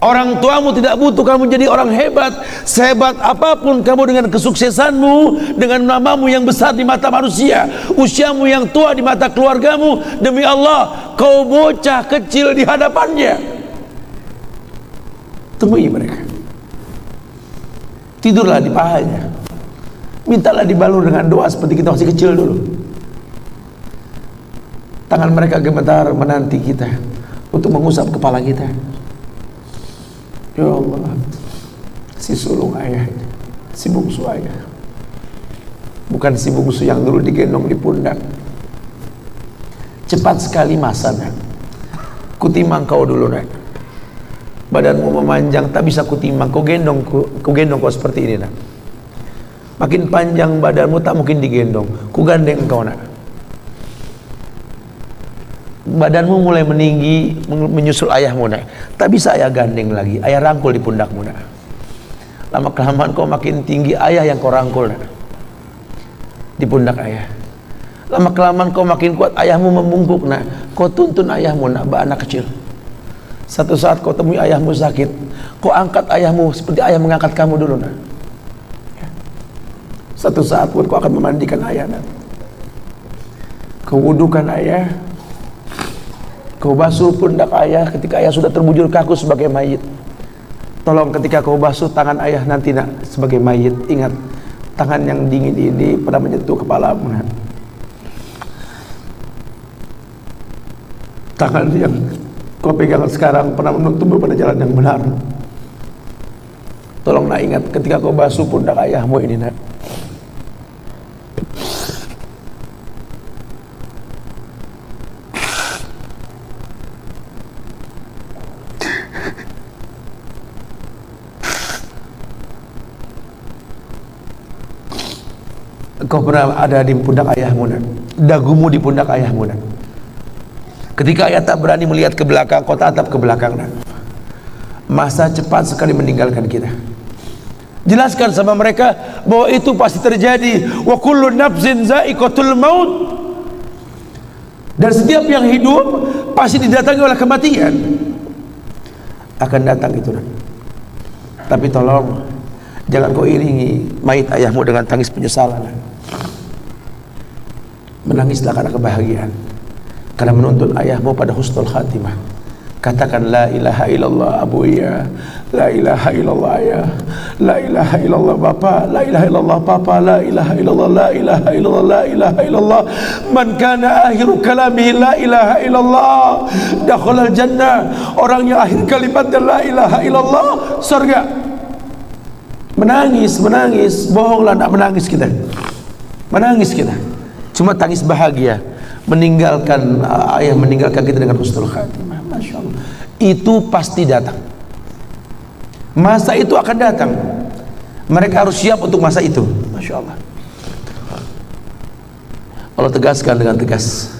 Orang tuamu tidak butuh kamu jadi orang hebat. Sehebat apapun kamu dengan kesuksesanmu, dengan namamu yang besar di mata manusia, usiamu yang tua di mata keluargamu, demi Allah, kau bocah kecil di hadapannya. Temui mereka, tidurlah di pahanya, mintalah dibalur dengan doa seperti kita masih kecil dulu. Tangan mereka gemetar menanti kita untuk mengusap kepala kita. Ya Allah, si sulung ayah, si bungsu ayah, bukan si bungsu yang dulu digendong di pundak. Cepat sekali masa nak, kutimang kau dulu nak. Badanmu memanjang tak bisa kutimang, kau gendong kau seperti ini nak. Makin panjang badanmu tak mungkin digendong, ku gandeng kau nak. Badanmu mulai meninggi menyusul ayahmu nak, tak bisa ayah gandeng lagi, ayah rangkul di pundakmu nak. Lama kelamaan kau makin tinggi, ayah yang kau rangkul nak di pundak ayah. Lama kelamaan kau makin kuat, ayahmu membungkuk nak, kau tuntun ayahmu nak, anak kecil. Satu saat kau temui ayahmu sakit, kau angkat ayahmu seperti ayah mengangkat kamu dulu nak. Satu saat pun kau akan memandikan ayah nak, kau wudukan ayah, kau basuh pundak ayah ketika ayah sudah terbujur kaku sebagai mayit. Tolong ketika kau basuh tangan ayah nanti nak sebagai mayit, ingat tangan yang dingin ini pernah menyentuh kepalamu nak. Tangan yang kau pegang sekarang pernah menuntunmu pada jalan yang benar. Tolong nak ingat ketika kau basuh pundak ayahmu ini nak. Kau pernah ada di pundak ayahmu nak, dagumu di pundak ayahmu nak. Ketika ayah tak berani melihat ke belakang, kau tatap ke belakang nak. Masa cepat sekali meninggalkan kita. Jelaskan sama mereka bahwa itu pasti terjadi. Wa kullu nafsin za'iqatul maut. Dan setiap yang hidup pasti didatangi oleh kematian. Akan datang itu nak. Tapi tolong jangan kau iringi mayit ayahmu dengan tangis penyesalan. Menangislah karena kebahagiaan, karena menuntun ayahmu pada husnul khatimah. Katakan la ilaha illallah abuya, la ilaha illallah ayah, la ilaha illallah bapa, la ilaha illallah papa, la ilaha illallah, la ilaha illallah, la ilaha illallah. Man kana akhiru kalamihi la ilaha illallah dakhalal jannah. Orang yang akhir kalimatnya la ilaha illallah, surga. Menangis, bohonglah nak menangis kita. Menangis kita. Cuma tangis bahagia meninggalkan ayah, meninggalkan kita dengan husnul khatimah. Masya Allah, itu pasti datang. Masa itu akan datang. Mereka harus siap untuk masa itu. Masya Allah. Allah tegaskan dengan tegas,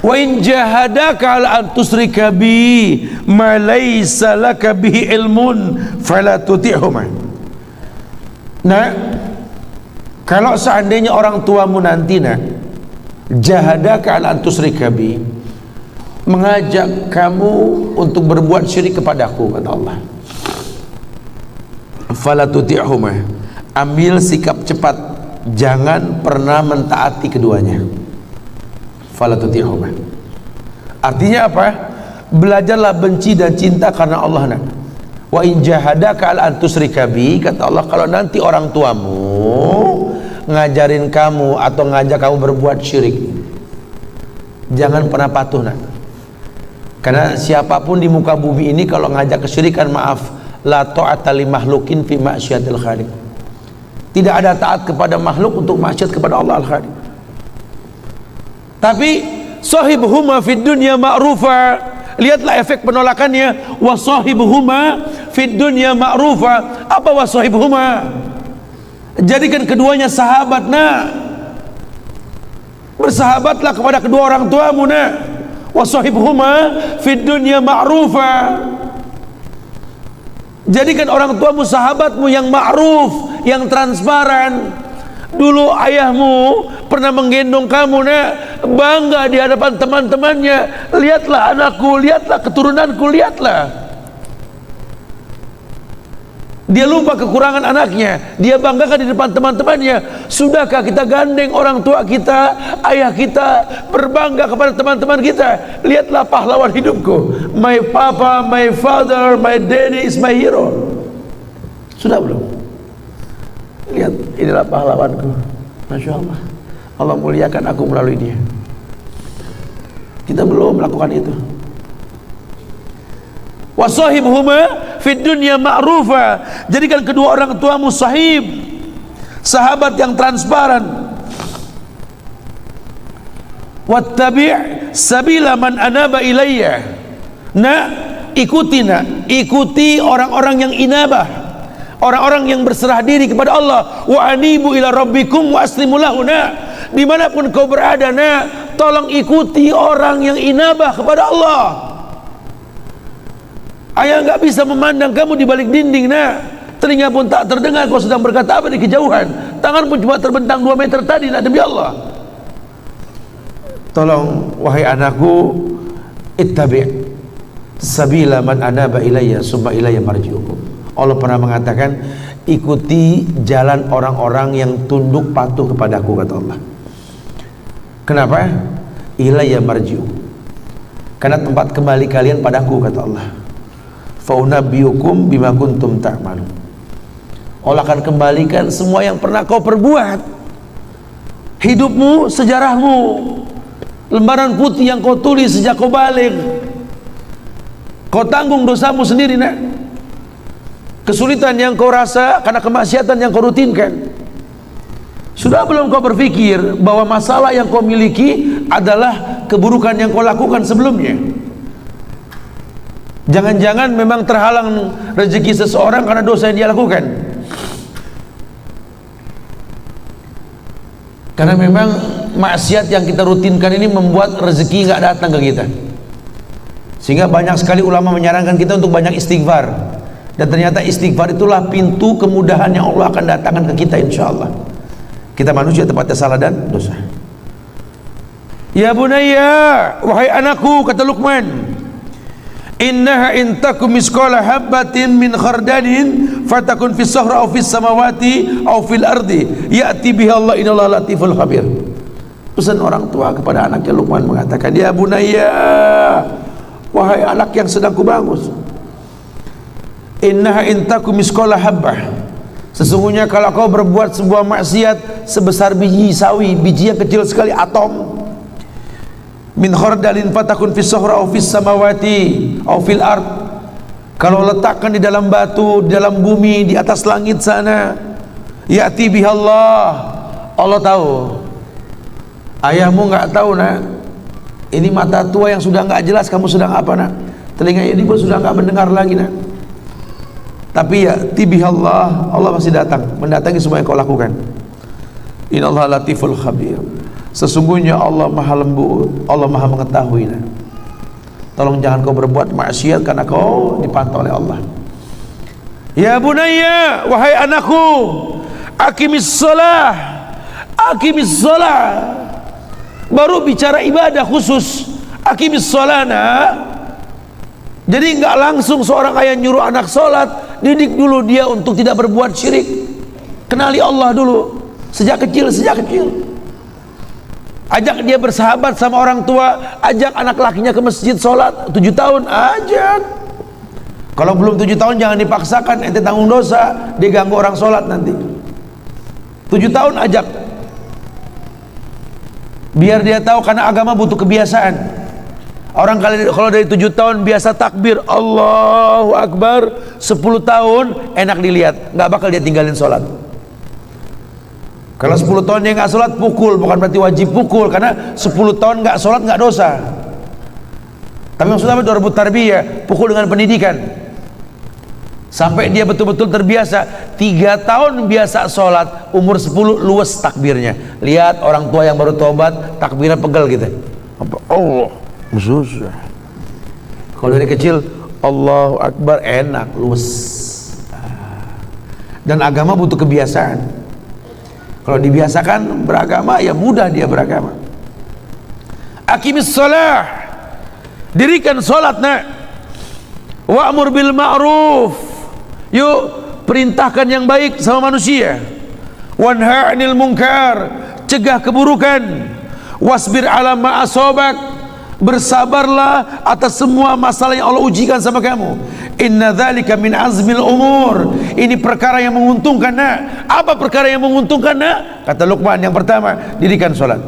wa in jahadaka ala an tusrika bi ma laysa laka bihi ilmun fala tuti'huma. Nah, kalau seandainya orang tuamu nanti nak jahadaka ala an tusyrika bi, mengajak kamu untuk berbuat syirik kepadaku, kata Allah. Fala tuti'huma, ambil sikap cepat, jangan pernah mentaati keduanya. Fala tuti'huma, artinya apa? Belajarlah benci dan cinta karena Allah. Nak, wa in jahadaka ala an tusyrika bi, kata Allah, kalau nanti orang tuamu ngajarin kamu atau ngajak kamu berbuat syirik, jangan pernah patuh. Nak, karena siapapun di muka bumi ini kalau ngajak kesyirikan, maaf, la ta'ata li makhlukin fi ma'syiatil khaliq. Tidak ada taat kepada makhluk untuk maksiat kepada Allah al-Khaliq. Tapi sahibuhuma fid dunya ma'rufa, lihatlah efek penolakannya. Wa sahibuhuma fid dunya ma'rufa. Apa wa sahibuhuma? Jadikan keduanya sahabat. Nak, bersahabatlah kepada kedua orang tuamu. Nak, wa sahibuhuma fid dunya ma'rufa. Jadikan orang tuamu sahabatmu yang ma'ruf, yang transparan. Dulu ayahmu pernah menggendong kamu, Nak, bangga di hadapan teman-temannya. Lihatlah anakku, lihatlah keturunanku, lihatlah. Dia lupa kekurangan anaknya, dia banggakan di depan teman-temannya. Sudahkah kita gandeng orang tua kita, ayah kita, berbangga kepada teman-teman kita? Lihatlah pahlawan hidupku, my papa, my father, my daddy is my hero. Sudah belum? Lihat, inilah pahlawanku, Masya Allah, Allah muliakan aku melalui dia. Kita belum melakukan itu. Wasahibhuma fid dunya ma'rufa, jadikan kedua orang tuamu sahib, sahabat yang transparan. Wattabi' sabila man anaba ilayya. Nak, ikuti orang-orang yang inabah, orang-orang yang berserah diri kepada Allah. Wa anibu ila rabbikum wa aslimu lahu. Nak, dimanapun kau berada, nak, tolong ikuti orang yang inabah kepada Allah. Ayah nggak bisa memandang kamu di balik dinding. Nak, telinga pun tak terdengar kau sedang berkata apa di kejauhan. Tangan pun cuma terbentang 2 meter tadi. Nak, demi Allah, tolong wahai anakku, ittabi' sabila man anaba ilayya summa ilayya marji'ukum. Allah pernah mengatakan, ikuti jalan orang-orang yang tunduk patuh kepadaku, kata Allah. Kenapa? Ilayya marji'u, karena tempat kembali kalian padaku, kata Allah. Faunabbiukum bima kuntum ta'malun. Allah akan kembalikan semua yang pernah kau perbuat. Hidupmu, sejarahmu, lembaran putih yang kau tulis sejak kau balik. Kau tanggung dosamu sendiri. Nak, kesulitan yang kau rasa karena kemaksiatan yang kau rutinkan. Sudah belum kau berpikir bahwa masalah yang kau miliki adalah keburukan yang kau lakukan sebelumnya? Jangan-jangan memang terhalang rezeki seseorang karena dosa yang dia lakukan. Karena memang maksiat yang kita rutinkan ini membuat rezeki nggak datang ke kita. Sehingga banyak sekali ulama menyarankan kita untuk banyak istighfar. Dan ternyata istighfar itulah pintu kemudahan yang Allah akan datangkan ke kita, insya Allah. Kita manusia tempatnya salah dan dosa. Ya bunayya, wahai anakku, kata Luqman, innaha in takum misqala habbatin min khardalin fatakun fis sahra aw fis samawati aw fil ardi ya'ti biha Allah innallaha latiful khabir. Pesan orang tua kepada anaknya Luqman mengatakan, ya bunayya, wahai anak yang sedang kubangun, innaha in takum misqala habbah, sesungguhnya kalau kau berbuat sebuah maksiat sebesar biji sawi, biji yang kecil sekali, atom, min khardalin fatakun fis sahra aw fis samawati aw fil ard, kalau letakkan di dalam batu, di dalam bumi, di atas langit sana, ya'ti bihallah, Allah tahu. Ayahmu nggak tahu, nak, ini mata tua yang sudah nggak jelas kamu sedang apa, nak, telinga ini pun sudah nggak mendengar lagi, nak, tapi ya'ti bihallah, Allah masih datang, mendatangi semua yang kau lakukan. Innallaha latiful khabir, sesungguhnya Allah maha lembut, Allah maha mengetahui. Nah, tolong jangan kau berbuat maksiat karena kau dipantau oleh Allah. Ya bunayya, wahai anakku, aqimis shalah, aqimis shalah, baru bicara ibadah khusus. Aqimis sholana. Jadi nggak langsung seorang ayah nyuruh anak sholat, didik dulu dia untuk tidak berbuat syirik. Kenali Allah dulu sejak kecil. Ajak dia bersahabat sama orang tua, ajak anak lakinya ke masjid sholat. 7 tahun ajak. Kalau belum 7 tahun jangan dipaksakan, ente tanggung dosa, dia ganggu orang sholat nanti. 7 tahun ajak, biar dia tahu, karena agama butuh kebiasaan. Orang kalau dari 7 tahun biasa takbir Allahu Akbar, 10 tahun enak dilihat, nggak bakal dia tinggalin sholat. Kalau 10 tahun dia nggak sholat, pukul, bukan berarti wajib pukul, karena 10 tahun nggak sholat nggak dosa. Tapi maksudnya 2000 tarbiyah, pukul dengan pendidikan sampai dia betul-betul terbiasa. 3 tahun biasa sholat, umur 10 luwes takbirnya. Lihat orang tua yang baru tobat takbirnya pegel gitu. Allah musuh. Kalau dari kecil Allahu Akbar enak, luwes. Dan agama butuh kebiasaan. Kalau dibiasakan beragama, ya mudah dia beragama. Aqimis shalah, dirikan sholat nak. Wa'mur bil ma'ruf, yuk perintahkan yang baik sama manusia. Wanha 'anil munkar, cegah keburukan. Wasbir 'ala ma asabak, bersabarlah atas semua masalah yang Allah ujikan sama kamu. Inna dzalika min azmil umur, ini perkara yang menguntungkan nak. Apa perkara yang menguntungkan nak? Kata Luqman, yang pertama, dirikan sholat.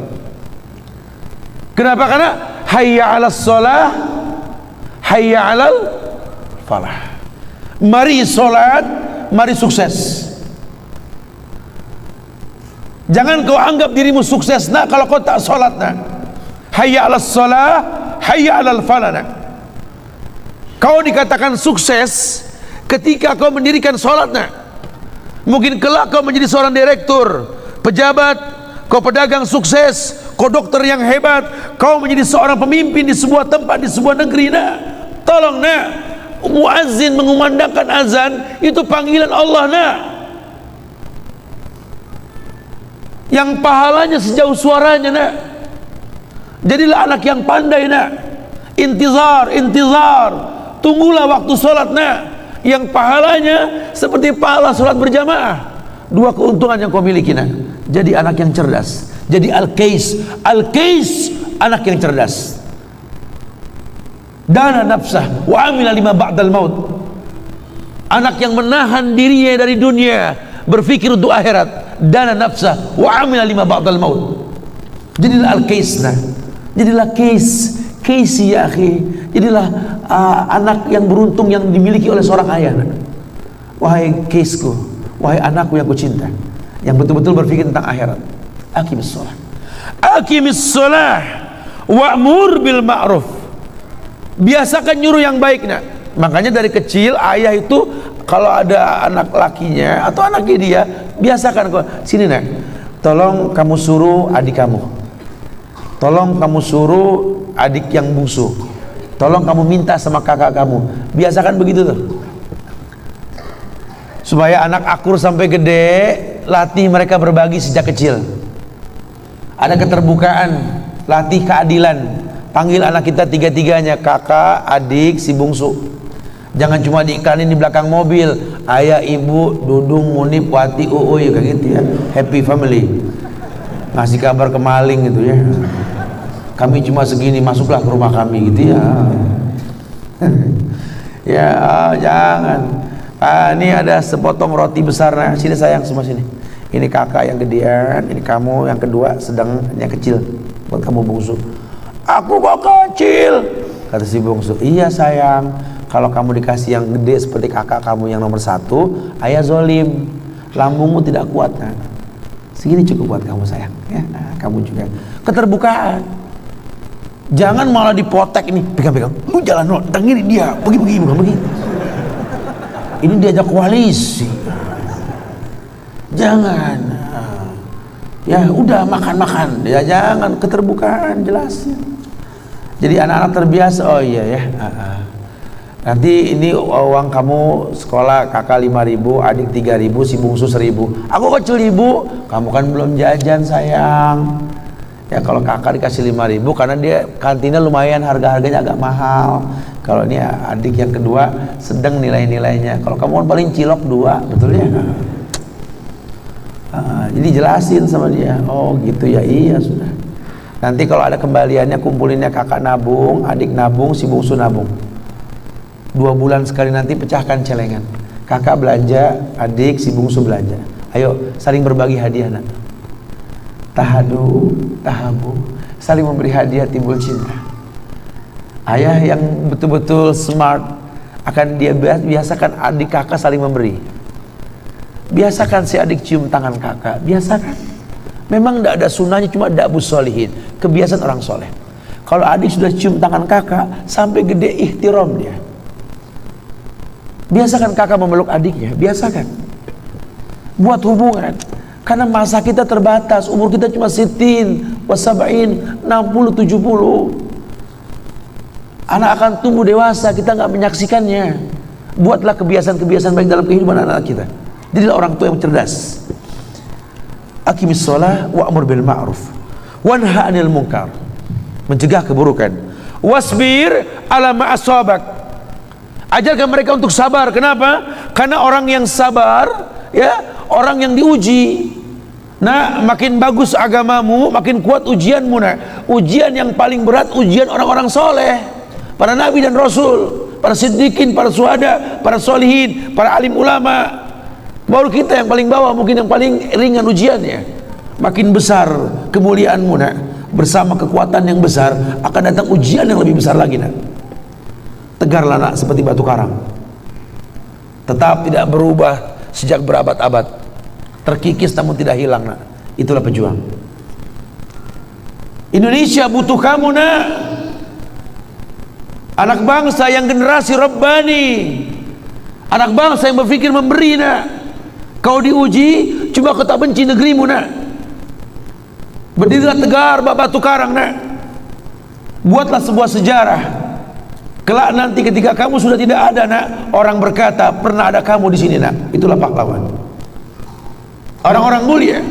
Kenapa? Karena hayya 'alas sholah, hayya 'alal falah. Mari sholat, mari sukses. Jangan kau anggap dirimu sukses nak kalau kau tak sholat nak. Hayya 'alas shalah, hayya 'alal falah. Kau dikatakan sukses ketika kau mendirikan sholat nak. Mungkin kelak kau menjadi seorang direktur, pejabat, kau pedagang sukses, kau dokter yang hebat, kau menjadi seorang pemimpin di sebuah tempat, di sebuah negeri nak. Tolong nak, muazzin mengumandangkan azan itu panggilan Allah nak, yang pahalanya sejauh suaranya nak. Jadilah anak yang pandai nak. Intizar, tunggulah waktu sholat nak, yang pahalanya seperti pahala sholat berjamaah. 2 keuntungan yang kau miliki nak. Jadi anak yang cerdas, jadi al-qais, anak yang cerdas. Dana nafsah wa amila lima ba'dal maut, anak yang menahan dirinya dari dunia, berpikir untuk akhirat. Dana nafsah wa amila lima ba'dal maut. Jadilah al-qais nah. Jadilah Casey ya akhi. Jadilah anak yang beruntung yang dimiliki oleh seorang ayah. Wahai Caseku, wahai anakku yang kucinta, yang betul-betul berpikir tentang akhirat. Aqimis shalah wa'mur bil ma'ruf. Biasakan nyuruh yang baik nak. Makanya dari kecil ayah itu kalau ada anak lakinya atau anaknya dia, biasakan kok, sini nak, tolong kamu suruh adik kamu, tolong kamu suruh adik yang bungsu, tolong kamu minta sama kakak kamu. Biasakan begitu tuh, supaya anak akur sampai gede. Latih mereka berbagi sejak kecil, ada keterbukaan, latih keadilan. Panggil anak kita tiga-tiganya, kakak, adik, si bungsu. Jangan cuma diiklanin di belakang mobil, ayah, ibu, Dudung, Munib, Wati, Uui, kayak gitu ya. Happy family, ngasih kabar ke maling gitu ya. Kami cuma segini, masuklah ke rumah kami gitu ya. Ya jangan. Ini ada sepotong roti besar, nah sini sayang, semua sini. Ini kakak yang gedean, ini kamu yang kedua, sedang yang kecil buat kamu bungsu. Aku kok kecil, kata si bungsu. Iya sayang, kalau kamu dikasih yang gede seperti kakak kamu yang nomor 1, ayah zolim, lambungmu tidak kuat. Nah, segini cukup buat kamu sayang ya. Nah, kamu juga keterbukaan. Jangan malah dipotek ini, pegang-pegang, lu jalan lo, ini dia, pergi bukan begitu. Ini diajak koalisi. Jangan. Ya udah makan-makan. Ya jangan, keterbukaan jelasin. Jadi anak-anak terbiasa. Oh iya ya. Nanti ini uang kamu sekolah, kakak 5.000, adik 3.000, si bungsu 1.000. Aku kecil ibu, kamu kan belum jajan sayang. Ya kalau kakak dikasih 5.000 karena dia kantinnya lumayan, harga-harganya agak mahal. Kalau ini adik yang kedua sedang nilai-nilainya. Kalau kamu paling cilok 2, betul ya? Jadi jelasin sama dia. Oh gitu ya, iya sudah. Nanti kalau ada kembaliannya kumpulinnya, kakak nabung, adik nabung, si bungsu nabung. 2 bulan sekali nanti pecahkan celengan. Kakak belanja, adik, si bungsu belanja. Ayo saling berbagi hadiah nak. Tahadu, tahabu, saling memberi hadiah, timbul cinta. Ayah yang betul-betul smart akan dia biasakan adik kakak saling memberi. Biasakan si adik cium tangan kakak, biasakan. Memang tidak ada sunnahnya, cuma da'bus sholihin, kebiasaan orang soleh. Kalau adik sudah cium tangan kakak, sampai gede ihtiram dia. Biasakan kakak memeluk adiknya, biasakan. Buat hubungan. Karena masa kita terbatas, umur kita cuma 60, 60, 70. Anak akan tumbuh dewasa, kita nggak menyaksikannya. Buatlah kebiasaan-kebiasaan baik dalam kehidupan anak kita. Jadilah orang tua yang cerdas. Aqimis shalah wa'mur bil ma'ruf wanha 'anil munkar. Mencegah keburukan. Wasbir ala ma asabak. Ajarkan mereka untuk sabar. Kenapa? Karena orang yang sabar, ya, orang yang diuji. Nah, makin bagus agamamu, makin kuat ujianmu. Nah, ujian yang paling berat ujian orang-orang soleh, para nabi dan rasul, para siddiqin, para syuhada, para solihin, para alim ulama. Baru kita yang paling bawah, mungkin yang paling ringan ujiannya. Makin besar kemuliaanmu, nak, bersama kekuatan yang besar akan datang ujian yang lebih besar lagi, nak. Tegarlah, nak, seperti batu karang, tetap tidak berubah sejak berabad-abad. Terkikis namun tidak hilang, nak. Itulah pejuang. Indonesia butuh kamu, nak. Anak bangsa yang generasi Rabbani, anak bangsa yang berpikir memberi, nak. Kau diuji, cuma kau tak benci negerimu, nak. Berdirilah tegar batu karang, nak. Buatlah sebuah sejarah. Kelak nanti ketika kamu sudah tidak ada, nak, orang berkata pernah ada kamu di sini, nak. Itulah pahlawan. Orang-orang mulia.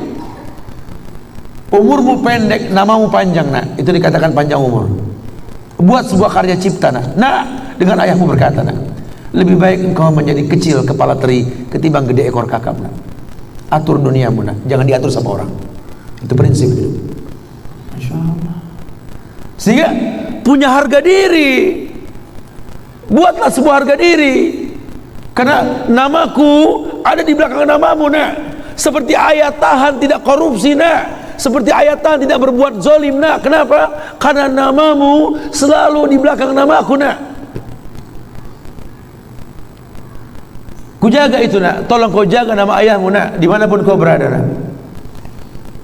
Umurmu pendek, namamu panjang, nak. Itu dikatakan panjang umur. Buat sebuah karya cipta, nak. Nah, dengan ayahmu berkata, nak, lebih baik engkau menjadi kecil kepala teri ketimbang gede ekor kakap, nak. Atur duniamu, nak. Jangan diatur sama orang. Itu prinsip hidup. Masya Allah. Sehingga punya harga diri. Buatlah sebuah harga diri. Karena namaku ada di belakang namamu, nak. Seperti ayat tahan tidak korupsi, nak. Seperti ayat tahan tidak berbuat zalim, nak. Kenapa? Karena namamu selalu di belakang namaku, nak. Ku jaga itu, nak. Tolong kau jaga nama ayahmu, nak, dimanapun kau berada, nak.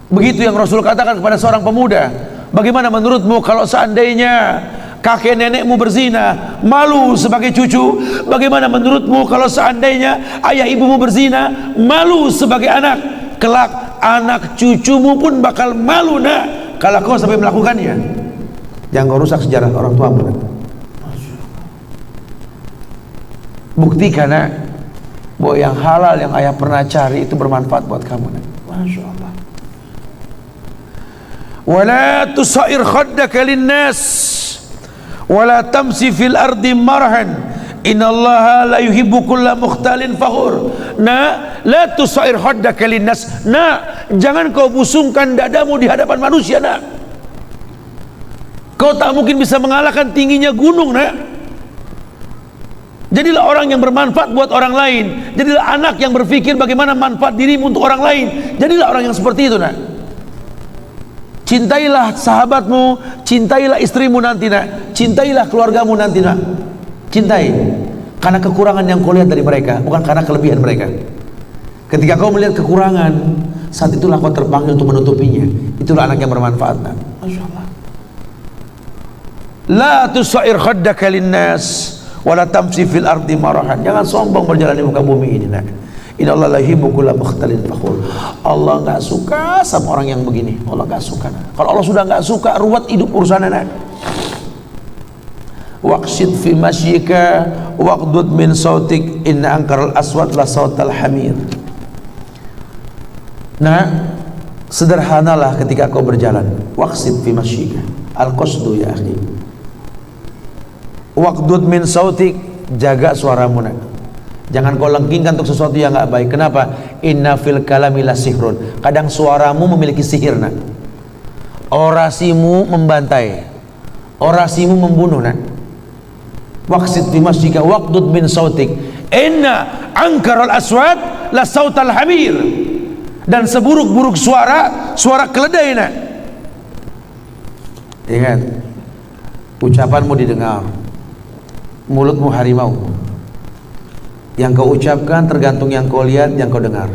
Begitu yang Rasul katakan kepada seorang pemuda. Bagaimana menurutmu kalau seandainya kakek nenekmu berzina, malu sebagai cucu? Bagaimana menurutmu kalau seandainya ayah ibumu berzina, malu sebagai anak? Kelak anak cucumu pun bakal malu, nak, kalau kau sampai melakukannya. Jangan kau rusak sejarah orang tuamu, nak. Buktikan, nak, bahwa yang halal yang ayah pernah cari itu bermanfaat buat kamu, nak. Masya Allah. Wala tusair khaddaka linnas wala tamsi fil ardi marhan innallaha la yuhibbu kulla mukhtalin fakhur. Nah, la tusair khaddaka linnas. Nah, jangan kau busungkan dadamu di hadapan manusia, nak. Kau tak mungkin bisa mengalahkan tingginya gunung, nak. Jadilah orang yang bermanfaat buat orang lain. Jadilah anak yang berpikir bagaimana manfaat dirimu untuk orang lain. Jadilah orang yang seperti itu, nak. Cintailah sahabatmu, cintailah istrimu nanti, nak. Cintailah keluargamu nanti, nak. Cintai karena kekurangan yang kau lihat dari mereka, bukan karena kelebihan mereka. Ketika kau melihat kekurangan, saat itulah kau terpanggil untuk menutupinya. Itulah anak yang bermanfaat, nak. Masya Allah. La tusair khaddaka linnas wala tamsi fil ardi marahan. Jangan sombong berjalan di muka bumi ini, nak. Innallaha la yuhibbu kulla mukhtalin fakhur. Allah enggak suka sama orang yang begini. Allah enggak suka. Kalau Allah sudah enggak suka, ruwet hidup urusannya, nak. Waqsid fi masyika waqdud min sautik inna ankaral aswat la sautal hamir. Nah, Sederhanalah ketika kau berjalan. Waqsid fi masyika. Al-qasdu ya akhi. Waqdud min sautik, jaga suaramu nak. Jangan kau lengkingkan untuk sesuatu yang enggak baik. Kenapa? Inna fil kalami la sihrun. Kadang suaramu memiliki sihir nak. Orasimu membantai, orasimu membunuh nak. Waqsid fi masyika waqdud min sautik. Inna ankaral aswat la sautal hamir. Dan seburuk-buruk suara, suara keledai nak. Ingat, ucapanmu didengar, mulutmu harimau. Yang kau ucapkan tergantung yang kau lihat, yang kau dengar.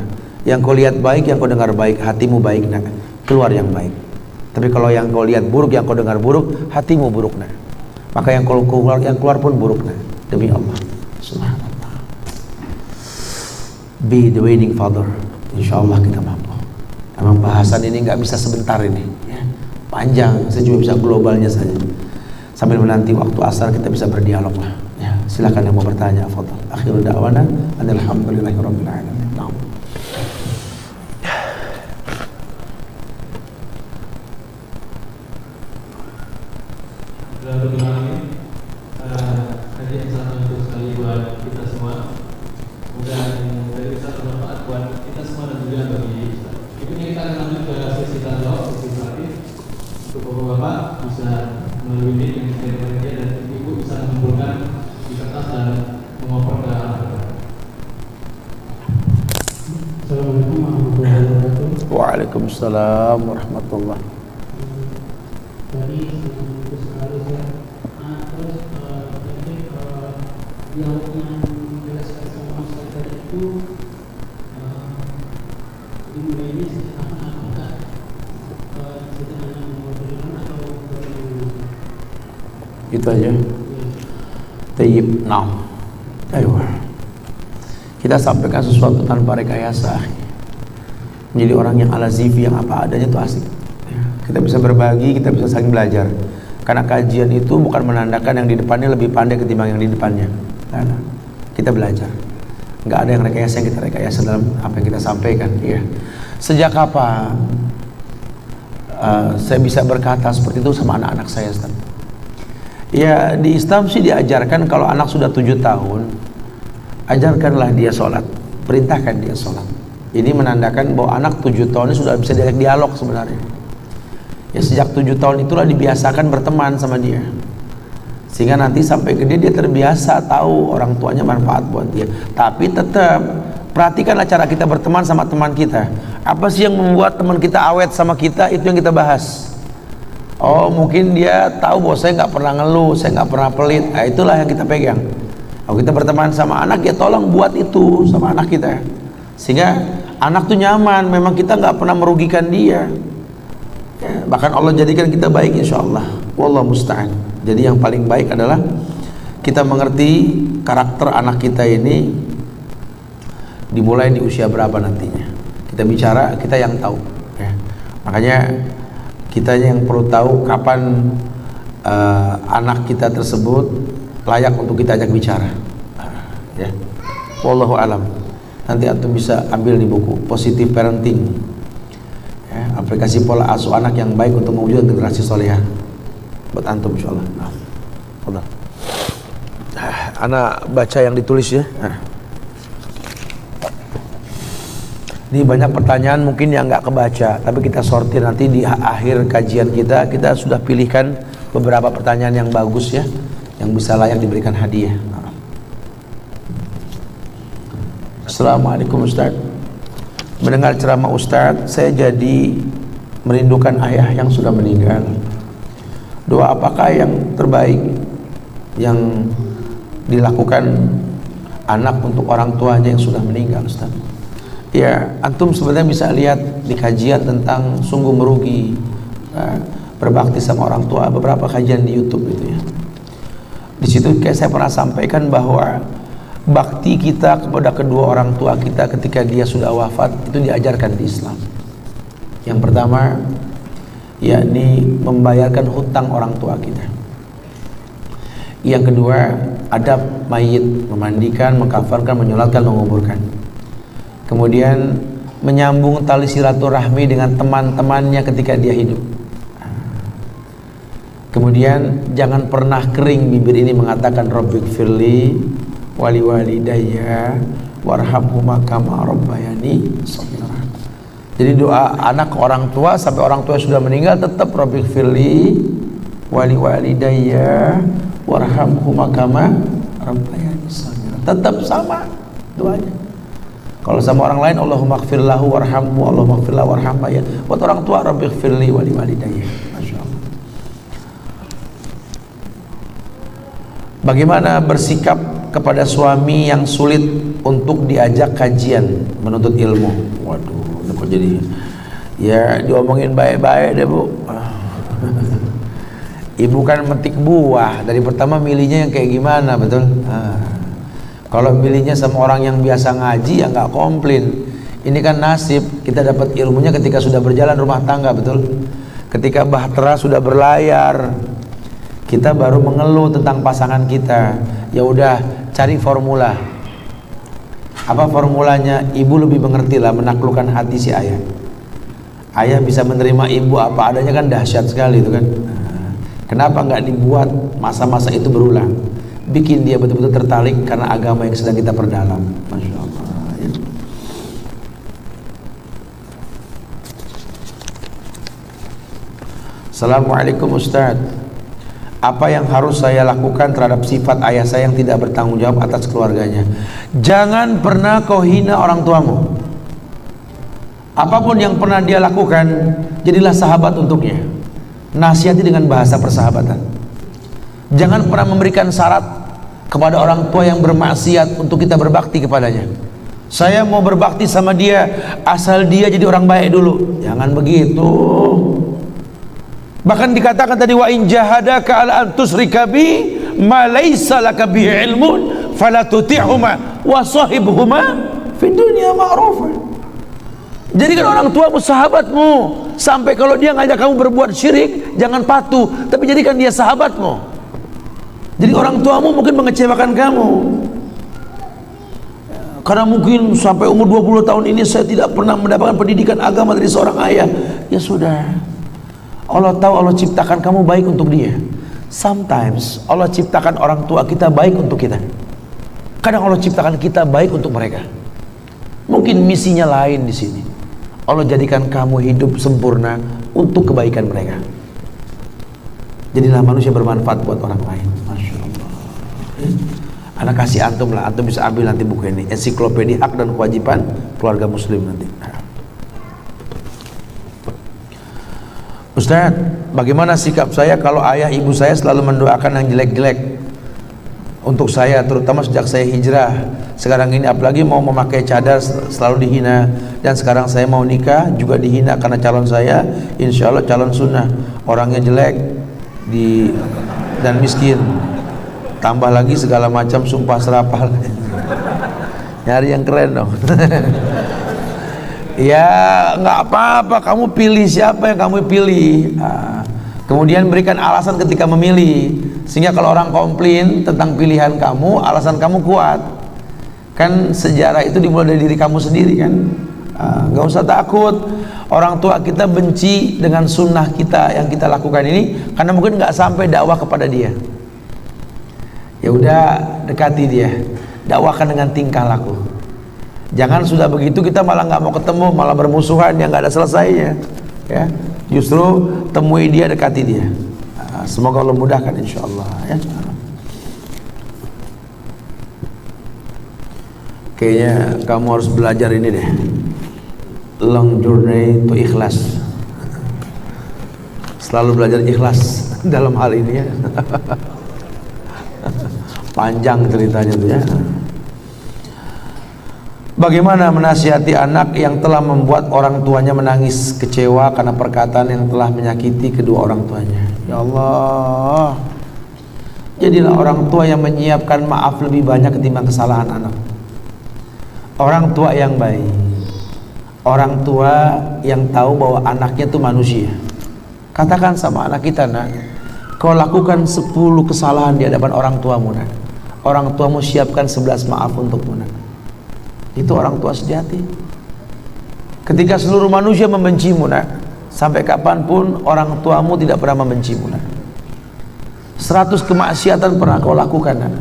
Yang kau lihat baik, yang kau dengar baik, hatimu baik nak, keluar yang baik. Tapi kalau yang kau lihat buruk, yang kau dengar buruk, hatimu buruk nak. Maka yang keluar pun buruk nak. Demi Allah, subhanallah. Be the winning father. Insyaallah kita mampu. Emang bahasan ini nggak bisa sebentar ini, ya. Panjang. Saya cuma bisa globalnya saja. Sambil menanti waktu asar kita bisa berdialog lah. Ya, silakan yang mau bertanya. Fadhal. Akhirul da'wana alhamdulillahirabbil alamin. Naam. Kajian sangat bagus sekali buat kita semua. Semoga dari Ustaz bermanfaat buat kita semua dan juga bagi Ustaz. Berikutnya kita akan lanjut ke sesi tanya jawab, sesi terakhir. Untuk bapak-bapak bisa melalui link yang diberikan dan ibu bisa mengumpulkan di kertas dan mengoper ke anak-anak. Assalamualaikum warahmatullahi wabarakatuh. Waalaikumsalam warahmatullahi. Tadi bagus sekali ya. Terus dialog yang menjelaskan sama Ustaz tadi itu dimulai ini sejak kapan, apakah sederhana mengobrolkan atau bagaimana? Itu aja. Tayyib. Nah, ayo kita sampaikan sesuatu tanpa rekayasa. Menjadi orang yang alazifi, yang apa adanya itu asik. Kita bisa berbagi, kita bisa saling belajar. Karena kajian itu bukan menandakan yang di depannya lebih pandai ketimbang yang di depannya. Karena kita belajar. Nggak ada yang rekayasa yang kita rekayasa dalam apa yang kita sampaikan. Ya. Sejak kapan saya bisa berkata seperti itu sama anak-anak saya, Ustaz? Ya, di Islam sih diajarkan kalau anak sudah 7 tahun, ajarkanlah dia sholat, perintahkan dia sholat. Ini menandakan bahwa anak 7 tahun ini sudah bisa diajak dialog sebenarnya. Ya, sejak 7 tahun itulah dibiasakan berteman sama dia, sehingga nanti sampai gede dia terbiasa tahu orang tuanya manfaat buat dia. Tapi tetap perhatikanlah cara kita berteman sama teman kita. Apa sih yang membuat teman kita awet sama kita, itu yang kita bahas. Oh, mungkin dia tahu bahwa saya nggak pernah ngeluh, saya nggak pernah pelit. Nah, itulah yang kita pegang. Kalau kita berteman sama anak, ya tolong buat itu sama anak kita, sehingga anak tuh nyaman. Memang kita nggak pernah merugikan dia. Ya, bahkan Allah jadikan kita baik, insya Allah. Wallahu musta'an. Jadi yang paling baik adalah kita mengerti karakter anak kita ini dimulai di usia berapa nantinya. Kita bicara, kita yang tahu. Ya. Makanya kita yang perlu tahu kapan anak kita tersebut layak untuk kita ajak bicara. Ya. Wallahu alam. Nanti antum bisa ambil di buku Positive Parenting. Ya, aplikasi pola asuh anak yang baik untuk mewujudkan generasi solehah buat antum insyaallah. Nah, anak baca yang ditulis ya. Ini banyak pertanyaan mungkin yang nggak kebaca, tapi kita sortir nanti di akhir kajian kita. Kita sudah pilihkan beberapa pertanyaan yang bagus ya, yang bisa layak diberikan hadiah. Assalamualaikum Ustaz. Mendengar ceramah Ustaz, saya jadi merindukan ayah yang sudah meninggal. Doa apakah yang terbaik yang dilakukan anak untuk orang tuanya yang sudah meninggal, Ustaz? Ya, antum sebenarnya bisa lihat di kajian tentang sungguh merugi berbakti sama orang tua, beberapa kajian di YouTube itu ya. Di situ kayak saya pernah sampaikan bahwa bakti kita kepada kedua orang tua kita ketika dia sudah wafat itu diajarkan di Islam. Yang pertama, yakni membayarkan hutang orang tua kita. Yang kedua, adab mayit, memandikan, mengkafankan, menyolatkan, menguburkan. Kemudian menyambung tali silaturahmi dengan teman-temannya ketika dia hidup. Kemudian jangan pernah kering bibir ini mengatakan Rabbik firli wali walidayya warhamhuma kama rabbayani shaghira. Jadi doa anak ke orang tua sampai orang tua sudah meninggal tetap Rabbik firli wali walidayya warhamhuma kama rabbayani shaghira. Tetap sama doanya. Kalau sama orang lain Allahumma ighfir lahu warhamhu, Allahumma ighfir lahu warhamhu, ya. Buat orang tua Rabbik firli wali walidayya. Masyaallah. Bagaimana bersikap kepada suami yang sulit untuk diajak kajian menuntut ilmu? Waduh, kok jadi ya diomongin baik-baik deh Bu. Ibu kan metik buah, dari pertama milihnya yang kayak gimana, betul? Kalau milihnya sama orang yang biasa ngaji ya nggak komplain. Ini kan nasib, kita dapat ilmunya ketika sudah berjalan rumah tangga, betul? Ketika bahtera sudah berlayar, kita baru mengeluh tentang pasangan kita. Ya udah, cari formula. Apa formulanya? Ibu lebih mengerti lah menaklukkan hati si ayah. Ayah bisa menerima ibu apa adanya kan dahsyat sekali itu kan. Kenapa nggak dibuat masa-masa itu berulang? Bikin dia betul-betul tertarik karena agama yang sedang kita perdalam. Masya Allah. Ya. Assalamualaikum Ustaz. Apa yang harus saya lakukan terhadap sifat ayah saya yang tidak bertanggung jawab atas keluarganya? Jangan pernah kau hina orang tuamu. Apapun yang pernah dia lakukan, jadilah sahabat untuknya. Nasihati dengan bahasa persahabatan. Jangan pernah memberikan syarat kepada orang tua yang bermaksiat untuk kita berbakti kepadanya. Saya mau berbakti sama dia asal dia jadi orang baik dulu. Jangan begitu. Bahkan dikatakan tadi wa in jahadaka ala an tusyrika bi ma laysa laka bihi ilmun fala tuti'huma wa sahibhuma fid dunya ma'rufa. Jadikan orang tuamu sahabatmu, sampai kalau dia ngajak kamu berbuat syirik jangan patuh, tapi jadikan dia sahabatmu. Jadi orang tuamu mungkin mengecewakan kamu karena mungkin sampai umur 20 tahun ini saya tidak pernah mendapatkan pendidikan agama dari seorang ayah. Ya sudah, Allah tahu Allah ciptakan kamu baik untuk dia. Sometimes Allah ciptakan orang tua kita baik untuk kita. Kadang Allah ciptakan kita baik untuk mereka. Mungkin misinya lain di sini. Allah jadikan kamu hidup sempurna untuk kebaikan mereka. Jadilah manusia bermanfaat buat orang lain. Masya Allah. Anak kasih antum lah, antum bisa ambil nanti buku ini, Ensiklopedia Hak dan Kewajiban Keluarga Muslim nanti. Ustaz, bagaimana sikap saya kalau ayah ibu saya selalu mendoakan yang jelek-jelek untuk saya, terutama sejak saya hijrah. Sekarang ini apalagi mau memakai cadar selalu dihina, dan sekarang saya mau nikah juga dihina karena calon saya insya Allah calon sunnah, orangnya jelek dan miskin, tambah lagi segala macam sumpah serapal. Nyari yang keren dong. Ya nggak apa-apa, kamu pilih siapa yang kamu pilih. Kemudian berikan alasan ketika memilih, sehingga kalau orang komplain tentang pilihan kamu, alasan kamu kuat. Kan sejarah itu dimulai dari diri kamu sendiri kan. Nggak usah takut orang tua kita benci dengan sunnah kita yang kita lakukan ini karena mungkin nggak sampai dakwah kepada dia. Ya udah, dekati dia, dakwahkan dengan tingkah laku. Jangan sudah begitu kita malah nggak mau ketemu, malah bermusuhan yang nggak ada selesainya. Ya, justru temui dia, dekati dia. Semoga Allah mudahkan insya Allah. Ya. Kayaknya kamu harus belajar ini deh, long journey to ikhlas. Selalu belajar ikhlas dalam hal ini ya. Panjang ceritanya tuh ya. Bagaimana menasihati anak yang telah membuat orang tuanya menangis kecewa karena perkataan yang telah menyakiti kedua orang tuanya? Ya Allah, jadilah orang tua yang menyiapkan maaf lebih banyak ketimbang kesalahan anak. Orang tua yang baik, orang tua yang tahu bahwa anaknya itu manusia. Katakan sama anak kita, nak, kau lakukan 10 kesalahan di hadapan orang tuamu, nak. Orang tuamu siapkan 11 maaf untukmu, nak. Itu orang tua sejati. Ketika seluruh manusia membencimu, nak, sampai kapanpun orang tuamu tidak pernah membencimu, nak. 100 kemaksiatan pernah kau lakukan, nak.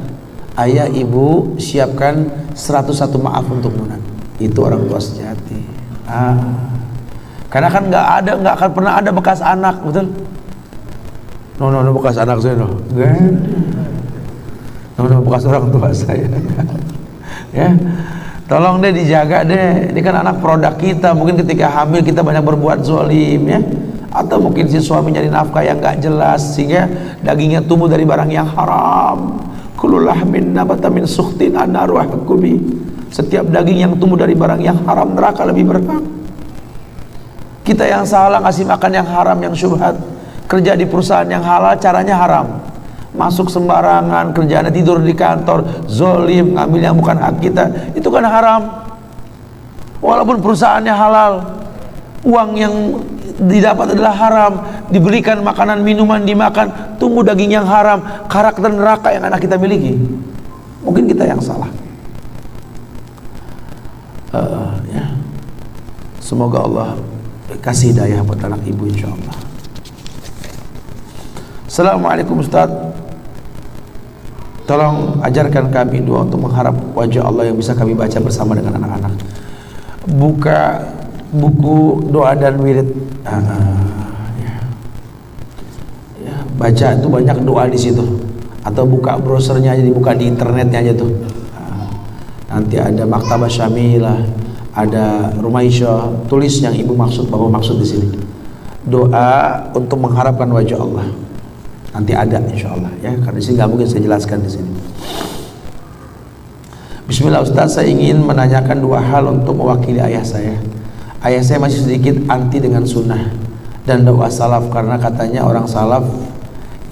Ayah ibu siapkan 101 maaf untukmu, nak. Itu orang tua sejati. Karena kan nggak akan pernah ada bekas anak, betul? No, bekas anak saya, no. No, bekas orang tua saya. Ya, tolong deh dijaga deh. Ini kan anak produk kita. Mungkin ketika hamil kita banyak berbuat zolim, ya. Atau mungkin si suami nyari nafkah yang nggak jelas sehingga dagingnya tumbuh dari barang yang haram. Kullu lahmin nabata min sukhtin an-naru ahkubi. Setiap daging yang tumbuh dari barang yang haram, neraka lebih berhak. Kita yang salah ngasih makan yang haram, yang syubhat. Kerja di perusahaan yang halal, caranya haram. Masuk sembarangan, kerjaannya tidur di kantor, zolim, ngambil yang bukan hak kita, itu kan haram. Walaupun perusahaannya halal, uang yang didapat adalah haram, diberikan makanan minuman dimakan, tumbuh daging yang haram, karakter neraka yang anak kita miliki. Mungkin kita yang salah. Ya. Semoga Allah kasih hidayah buat anak ibu, insyaallah. Assalamualaikum Ustaz, tolong ajarkan kami doa untuk mengharap wajah Allah yang bisa kami baca bersama dengan anak-anak. Buka buku doa dan wirid, ya, baca itu banyak doa di situ. Atau buka browsernya aja, dibuka di internetnya aja tuh. Nanti ada Maktabah Syamilah, ada Rumaisyah, tulis yang ibu maksud, bapak maksud di sini. Doa untuk mengharapkan wajah Allah. Nanti ada insyaallah, ya, karena di sini nggak mungkin saya jelaskan di sini. Bismillah Ustaz, saya ingin menanyakan 2 hal untuk mewakili ayah saya. Ayah saya masih sedikit anti dengan sunnah dan doa salaf karena katanya orang salaf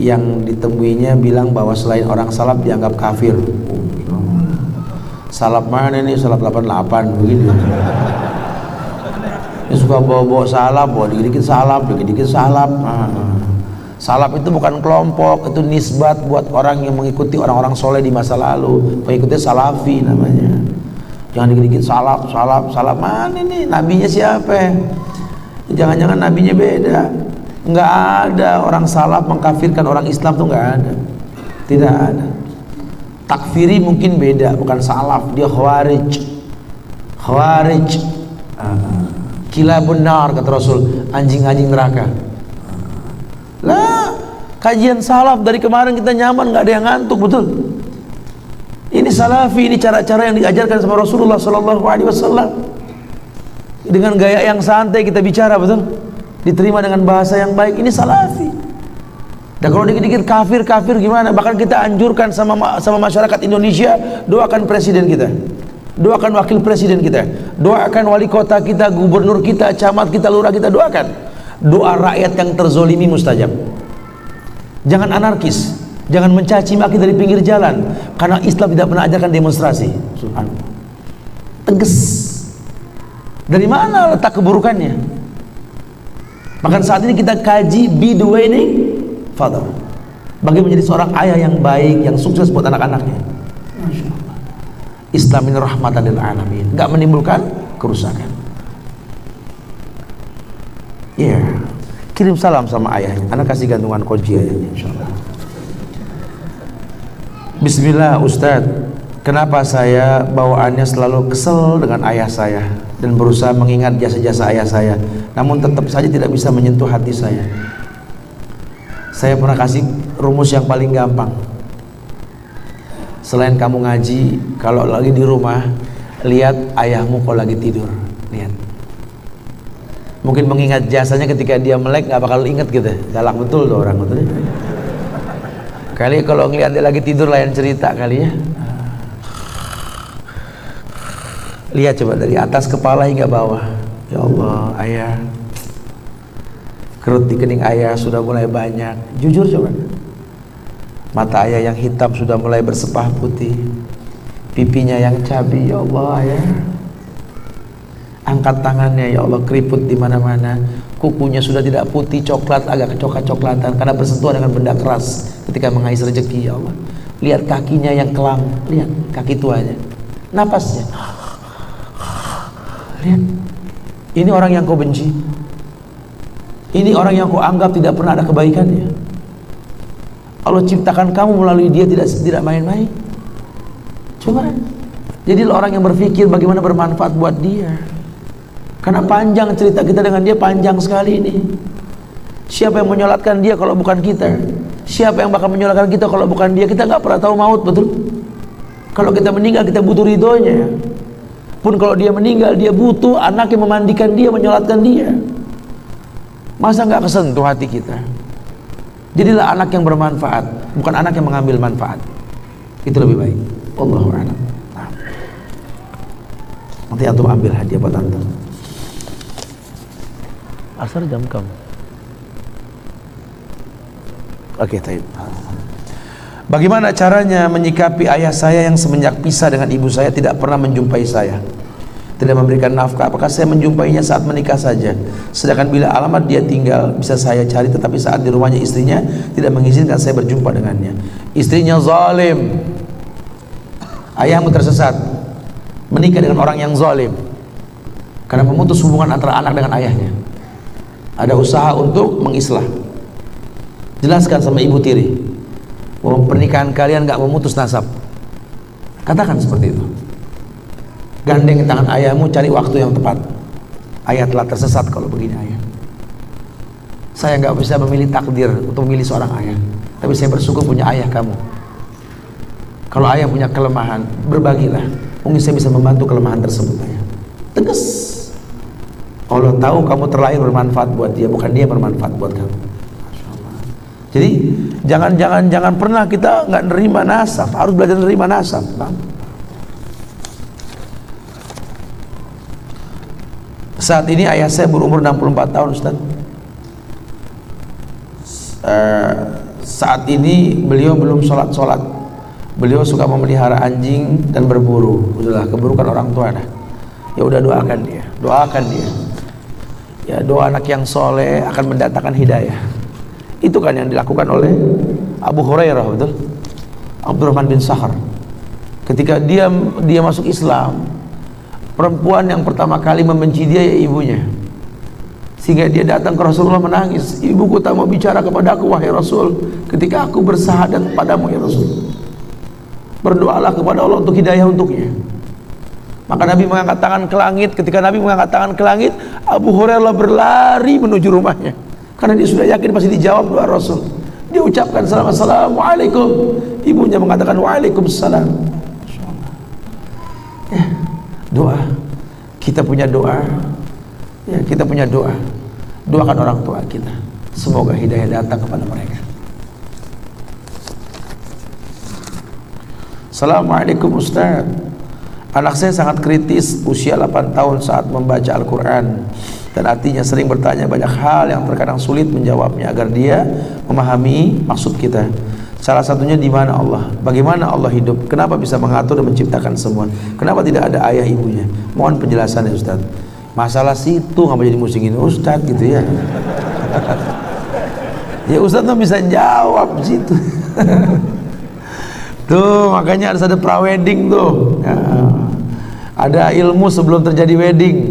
yang ditemuinya bilang bahwa selain orang salaf dianggap kafir. Salaf mana nih? Salaf 88 begini. Ini suka bawa-bawa salaf, bawa dikit-dikit salaf, dikit-dikit salaf. Salaf itu bukan kelompok, itu nisbat buat orang yang mengikuti orang-orang soleh di masa lalu. Pengikutnya salafi namanya. Jangan dikit-dikit salaf. Mana nih? Nabinya siapa? Jangan-jangan nabinya beda. Nggak ada orang salaf mengkafirkan orang Islam, tuh nggak ada. Tidak ada. Takfiri mungkin beda, bukan salaf, dia khawarij. Kilabun nar kata Rasul, anjing-anjing neraka. Lah, kajian salaf dari kemarin kita nyaman, nggak ada yang ngantuk, betul? Ini salafi, ini cara-cara yang diajarkan sama Rasulullah SAW. Dengan gaya yang santai kita bicara, betul? Diterima dengan bahasa yang baik, ini salafi. Dan kalau dikit-dikit kafir gimana? Bahkan kita anjurkan sama masyarakat Indonesia, doakan presiden kita, doakan wakil presiden kita, doakan wali kota kita, gubernur kita, camat kita, lurah kita, doakan. Doa rakyat yang terzolimi mustajab. Jangan anarkis, jangan mencaci maki dari pinggir jalan, karena Islam tidak pernah ajarkan demonstrasi. Subhanallah. Tegas. Dari mana letak keburukannya? Bahkan saat ini kita kaji be the winning father, bagaimana menjadi seorang ayah yang baik, yang sukses buat anak-anaknya. Masya Allah. Islam ini rahmatan lil alamin, gak menimbulkan kerusakan. Ya, yeah. Kirim salam sama ayahnya. Anak kasih gantungan kunci ayahnya, insyaallah. Bismillah Ustaz, kenapa saya bawaannya selalu kesel dengan ayah saya dan berusaha mengingat jasa-jasa ayah saya, namun tetap saja tidak bisa menyentuh hati saya. Saya pernah kasih rumus yang paling gampang. Selain kamu ngaji, kalau lagi di rumah, lihat ayahmu kalau lagi tidur, lihat. Mungkin mengingat jasanya ketika dia melek, nggak bakal inget gitu. Galak betul tuh orang betul. Kali kalau ngeliat dia lagi tidur lain cerita kali ya. Lihat coba dari atas kepala hingga bawah. Ya Allah, ayah, kerut di kening ayah sudah mulai banyak. Jujur coba. Mata ayah yang hitam sudah mulai bersepah putih. Pipinya yang cabi, ya Allah ayah. Angkat tangannya, ya Allah, keriput di mana-mana. Kukunya sudah tidak putih, coklat, agak kecoklat-coklatan karena bersentuhan dengan benda keras ketika mengais rezeki, ya Allah. Lihat kakinya yang kelam, lihat kaki tuanya, napasnya, lihat. Ini orang yang kau benci, ini orang yang kau anggap tidak pernah ada kebaikannya. Allah ciptakan kamu melalui dia tidak main-main. Coba, jadilah orang yang berpikir bagaimana bermanfaat buat dia. Karena panjang cerita kita dengan dia, panjang sekali ini. Siapa yang menyolatkan dia kalau bukan kita? Siapa yang bakal menyolatkan kita kalau bukan dia? Kita nggak pernah tahu maut, betul? Kalau kita meninggal, kita butuh ridhonya. Pun kalau dia meninggal, dia butuh anak yang memandikan dia, menyolatkan dia. Masa nggak kesentuh hati kita? Jadilah anak yang bermanfaat, bukan anak yang mengambil manfaat. Itu lebih baik. Allahu a'lam. Nah. Nanti antum ambil hadiah buat antum. Asar jam kamu. Oke, taib. Bagaimana caranya menyikapi ayah saya yang semenjak pisah dengan ibu saya tidak pernah menjumpai saya, tidak memberikan nafkah? Apakah saya menjumpainya saat menikah saja, sedangkan bila alamat dia tinggal bisa saya cari, tetapi saat di rumahnya istrinya tidak mengizinkan saya berjumpa dengannya? Istrinya zalim, ayahmu tersesat, menikah dengan orang yang zalim karena memutus hubungan antara anak dengan ayahnya. Ada usaha untuk mengislah. Jelaskan sama ibu tiri bahwa pernikahan kalian gak memutus nasab. Katakan seperti itu. Gandeng tangan ayahmu, cari waktu yang tepat. Ayah telah tersesat kalau begini ayah. Saya nggak bisa memilih takdir untuk memilih seorang ayah, tapi saya bersyukur punya ayah kamu. Kalau ayah punya kelemahan, berbagilah. Mungkin saya bisa membantu kelemahan tersebut ayah. Tegas. Allah tahu kamu terlahir bermanfaat buat dia, bukan dia bermanfaat buat kamu. Jadi jangan pernah kita nggak nerima nasab, harus belajar nerima nasab. Saat ini ayah saya berumur 64 tahun, Ustaz. Saat ini beliau belum sholat. Beliau suka memelihara anjing dan berburu. Udahlah, keburukan orang tua dah. Ya udah, doakan dia. Ya, doa anak yang soleh akan mendatangkan hidayah. Itu kan yang dilakukan oleh Abu Hurairah, betul? Abdurrahman bin Sahar. Ketika dia masuk Islam, perempuan yang pertama kali membenci dia ya ibunya, sehingga dia datang ke Rasulullah menangis. Ibuku tak mau bicara kepadaku, wahai Rasul, ketika aku bersahadat padamu ya Rasul. Berdoalah kepada Allah untuk hidayah untuknya. Maka Nabi mengangkat tangan ke langit. Ketika Nabi mengangkat tangan ke langit, Abu Hurairah berlari menuju rumahnya, karena dia sudah yakin pasti dijawab doa Rasul. Dia ucapkan Assalamualaikum. Ibunya mengatakan Waalaikumsalam. Ya, doa. Kita punya doa. Ya, kita punya doa. Doakan orang tua kita, semoga hidayah datang kepada mereka. Assalamualaikum Ustaz. Anak saya sangat kritis, usia 8 tahun saat membaca Al-Quran, dan artinya sering bertanya banyak hal yang terkadang sulit menjawabnya agar dia memahami maksud kita. Salah satunya di mana Allah, bagaimana Allah hidup, kenapa bisa mengatur dan menciptakan semua, kenapa tidak ada ayah ibunya. Mohon penjelasannya Ustaz. Masalah situ ngapa jadi musingin Ustaz gitu ya. Ya Ustaz tuh bisa jawab situ. Tuh makanya harus ada prawedding tuh ya. Ada ilmu sebelum terjadi wedding.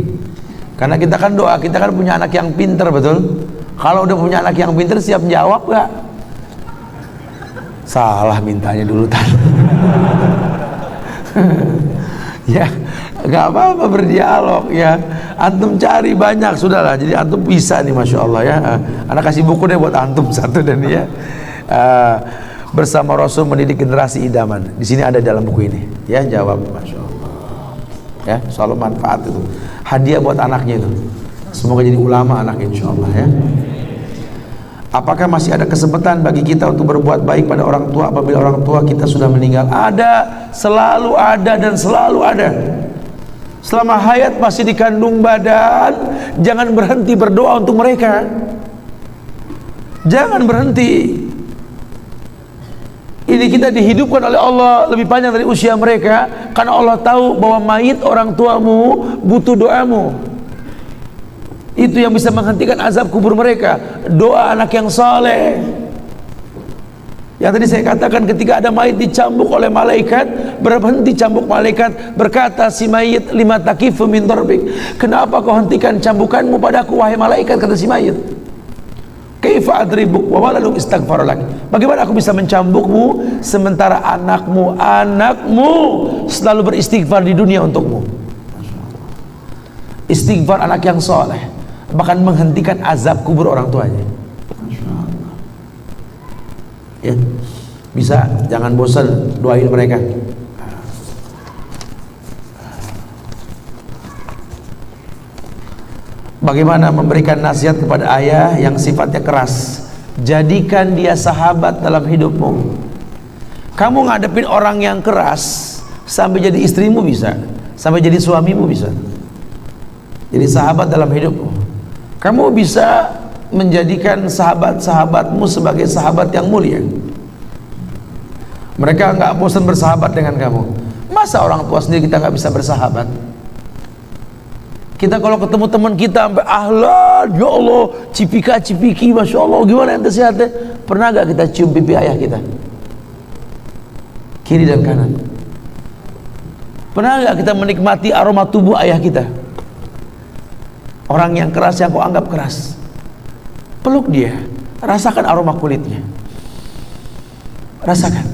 Karena kita kan doa, kita kan punya anak yang pinter, betul? Kalau udah punya anak yang pinter, siap jawab gak? Salah mintanya dulu tadi. Ya gak apa-apa, berdialog ya. Antum cari banyak, sudahlah. Jadi antum bisa nih, Masya Allah ya. Anak kasih buku deh buat antum satu dan dia bersama Rasul mendidik generasi idaman. Di sini ada dalam buku ini. Ya, jawab, Masya Allah. Ya, soal manfaat itu. Hadiah buat anaknya itu. Semoga jadi ulama anaknya, insya Allah ya. Apakah masih ada kesempatan bagi kita untuk berbuat baik pada orang tua apabila orang tua kita sudah meninggal? Ada, selalu ada dan selalu ada. Selama hayat masih dikandung badan, jangan berhenti berdoa untuk mereka. Jangan berhenti. Ini kita dihidupkan oleh Allah lebih panjang dari usia mereka, karena Allah tahu bahwa mayit orang tuamu butuh doamu. Itu yang bisa menghentikan azab kubur mereka. Doa anak yang saleh. Yang tadi saya katakan, ketika ada mayit dicambuk oleh malaikat, berhenti cambuk malaikat, berkata si mayit, lima takifu min darbik, kenapa kau hentikan cambukanmu padaku wahai malaikat? Kata si mayit, kaifa adribuk wa waladuk istaghfar lak, bagaimana aku bisa mencambukmu sementara anakmu selalu beristighfar di dunia untukmu. Istighfar anak yang soleh bahkan menghentikan azab kubur orang tuanya. Ya, bisa, jangan bosan doain mereka. Bagaimana memberikan nasihat kepada ayah yang sifatnya keras? Jadikan dia sahabat dalam hidupmu. Kamu ngadepin orang yang keras sampai jadi istrimu bisa, sampai jadi suamimu bisa, jadi sahabat dalam hidupmu. Kamu bisa menjadikan sahabat-sahabatmu sebagai sahabat yang mulia. Mereka nggak bosan bersahabat dengan kamu. Masa orang tua sendiri kita nggak bisa bersahabat? Kita kalau ketemu teman kita sampai ahlan, ya Allah, cipika-cipiki, masya Allah, gimana ente sehatnya? Pernah nggak kita cium pipi ayah kita? Kiri dan kanan. Pernah nggak kita menikmati aroma tubuh ayah kita? Orang yang keras yang kau anggap keras, peluk dia, rasakan aroma kulitnya, rasakan.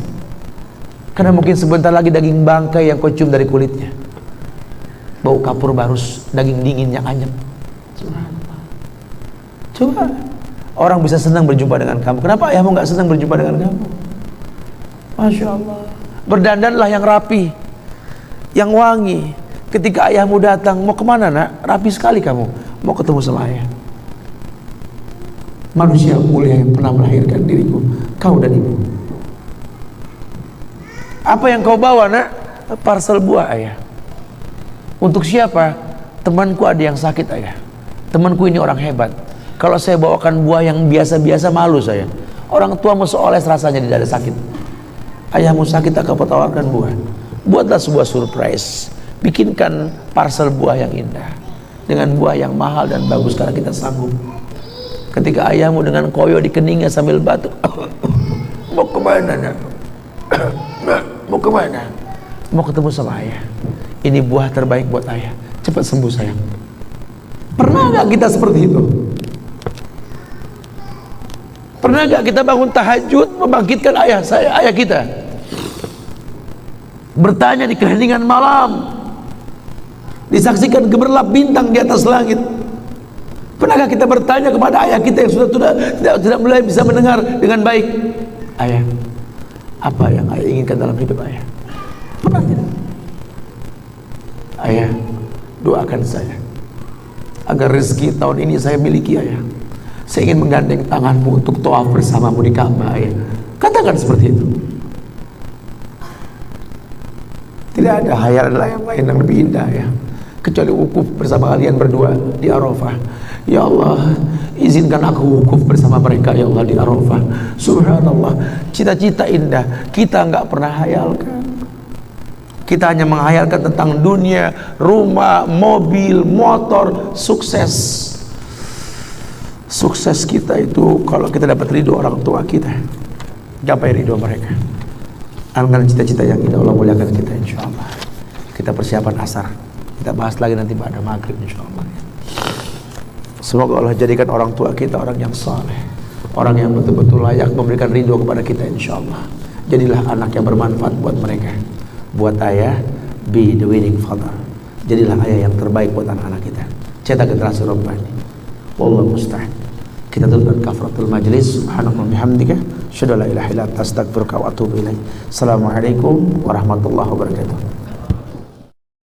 Karena mungkin sebentar lagi daging bangkai yang kau cium dari kulitnya, bau kapur barus, daging dingin yang anyep. Coba orang bisa senang berjumpa dengan kamu. Kenapa ayahmu nggak senang berjumpa dengan kamu? Masya Allah. Berdandanlah yang rapi, yang wangi. Ketika ayahmu datang, mau kemana nak? Rapi sekali kamu, mau ketemu sama ayah. Manusia mulia yang pernah melahirkan diriku, kau dan ibu. Apa yang kau bawa nak? Parsel buah ayah. Untuk siapa? Temanku ada yang sakit ayah. Temanku ini orang hebat. Kalau saya bawakan buah yang biasa-biasa, malu saya. Orang tuamu seoles rasanya tidak ada sakit. Ayahmu sakit, tak kau tawarkan buah. Buatlah sebuah surprise. Bikinkan parsel buah yang indah dengan buah yang mahal dan bagus karena kita sanggup. Ketika ayahmu dengan koyo di keningnya sambil batuk, mau kemana nak? Mau kemana? Mau ketemu sama ayah. Ini buah terbaik buat ayah. Cepat sembuh sayang. Pernah gak kita seperti itu? Pernah gak kita bangun tahajud membangkitkan ayah kita? Bertanya di keheningan malam, disaksikan gemerlap bintang di atas langit. Pernahkah kita bertanya kepada ayah kita yang sudah tidak mulai bisa mendengar dengan baik, ayah, apa yang ayah inginkan dalam hidup ayah? Pernah tidak? Ayah, doakan saya agar rezeki tahun ini saya miliki ayah. Saya ingin menggandeng tanganmu untuk tawaf bersamamu di Ka'bah ayah. Katakan seperti itu. Tidak ada hayalan lain yang lebih indah ya, kecuali wukuf bersama kalian berdua di Arafah. Ya Allah, izinkan aku wukuf bersama mereka ya Allah di Arafah. Subhanallah, cita-cita indah kita nggak pernah hayalkan. Kita hanya menghayalkan tentang dunia, rumah, mobil, motor, sukses. Sukses kita itu kalau kita dapat ridho orang tua kita, gapai ridho mereka. Dengan cita-cita yang indah Allah muliakan kita insyaallah. Kita persiapan asar, kita bahas lagi nanti pada maghrib insyaallah. Semoga Allah jadikan orang tua kita orang yang saleh, orang yang betul-betul layak memberikan ridho kepada kita insyaallah. Jadilah anak yang bermanfaat buat mereka. Buat ayah, be the winning father. Jadilah ayah yang terbaik buat anak-anak kita. Cetak generasi Rabbani. Wallahu musta'an. Kita tutup kafaratul majlis. Subhanallah bihamdika, asyhadu an la ilaha illa anta, astaghfiruka wa atubu ilaik. Assalamualaikum warahmatullahi wabarakatuh.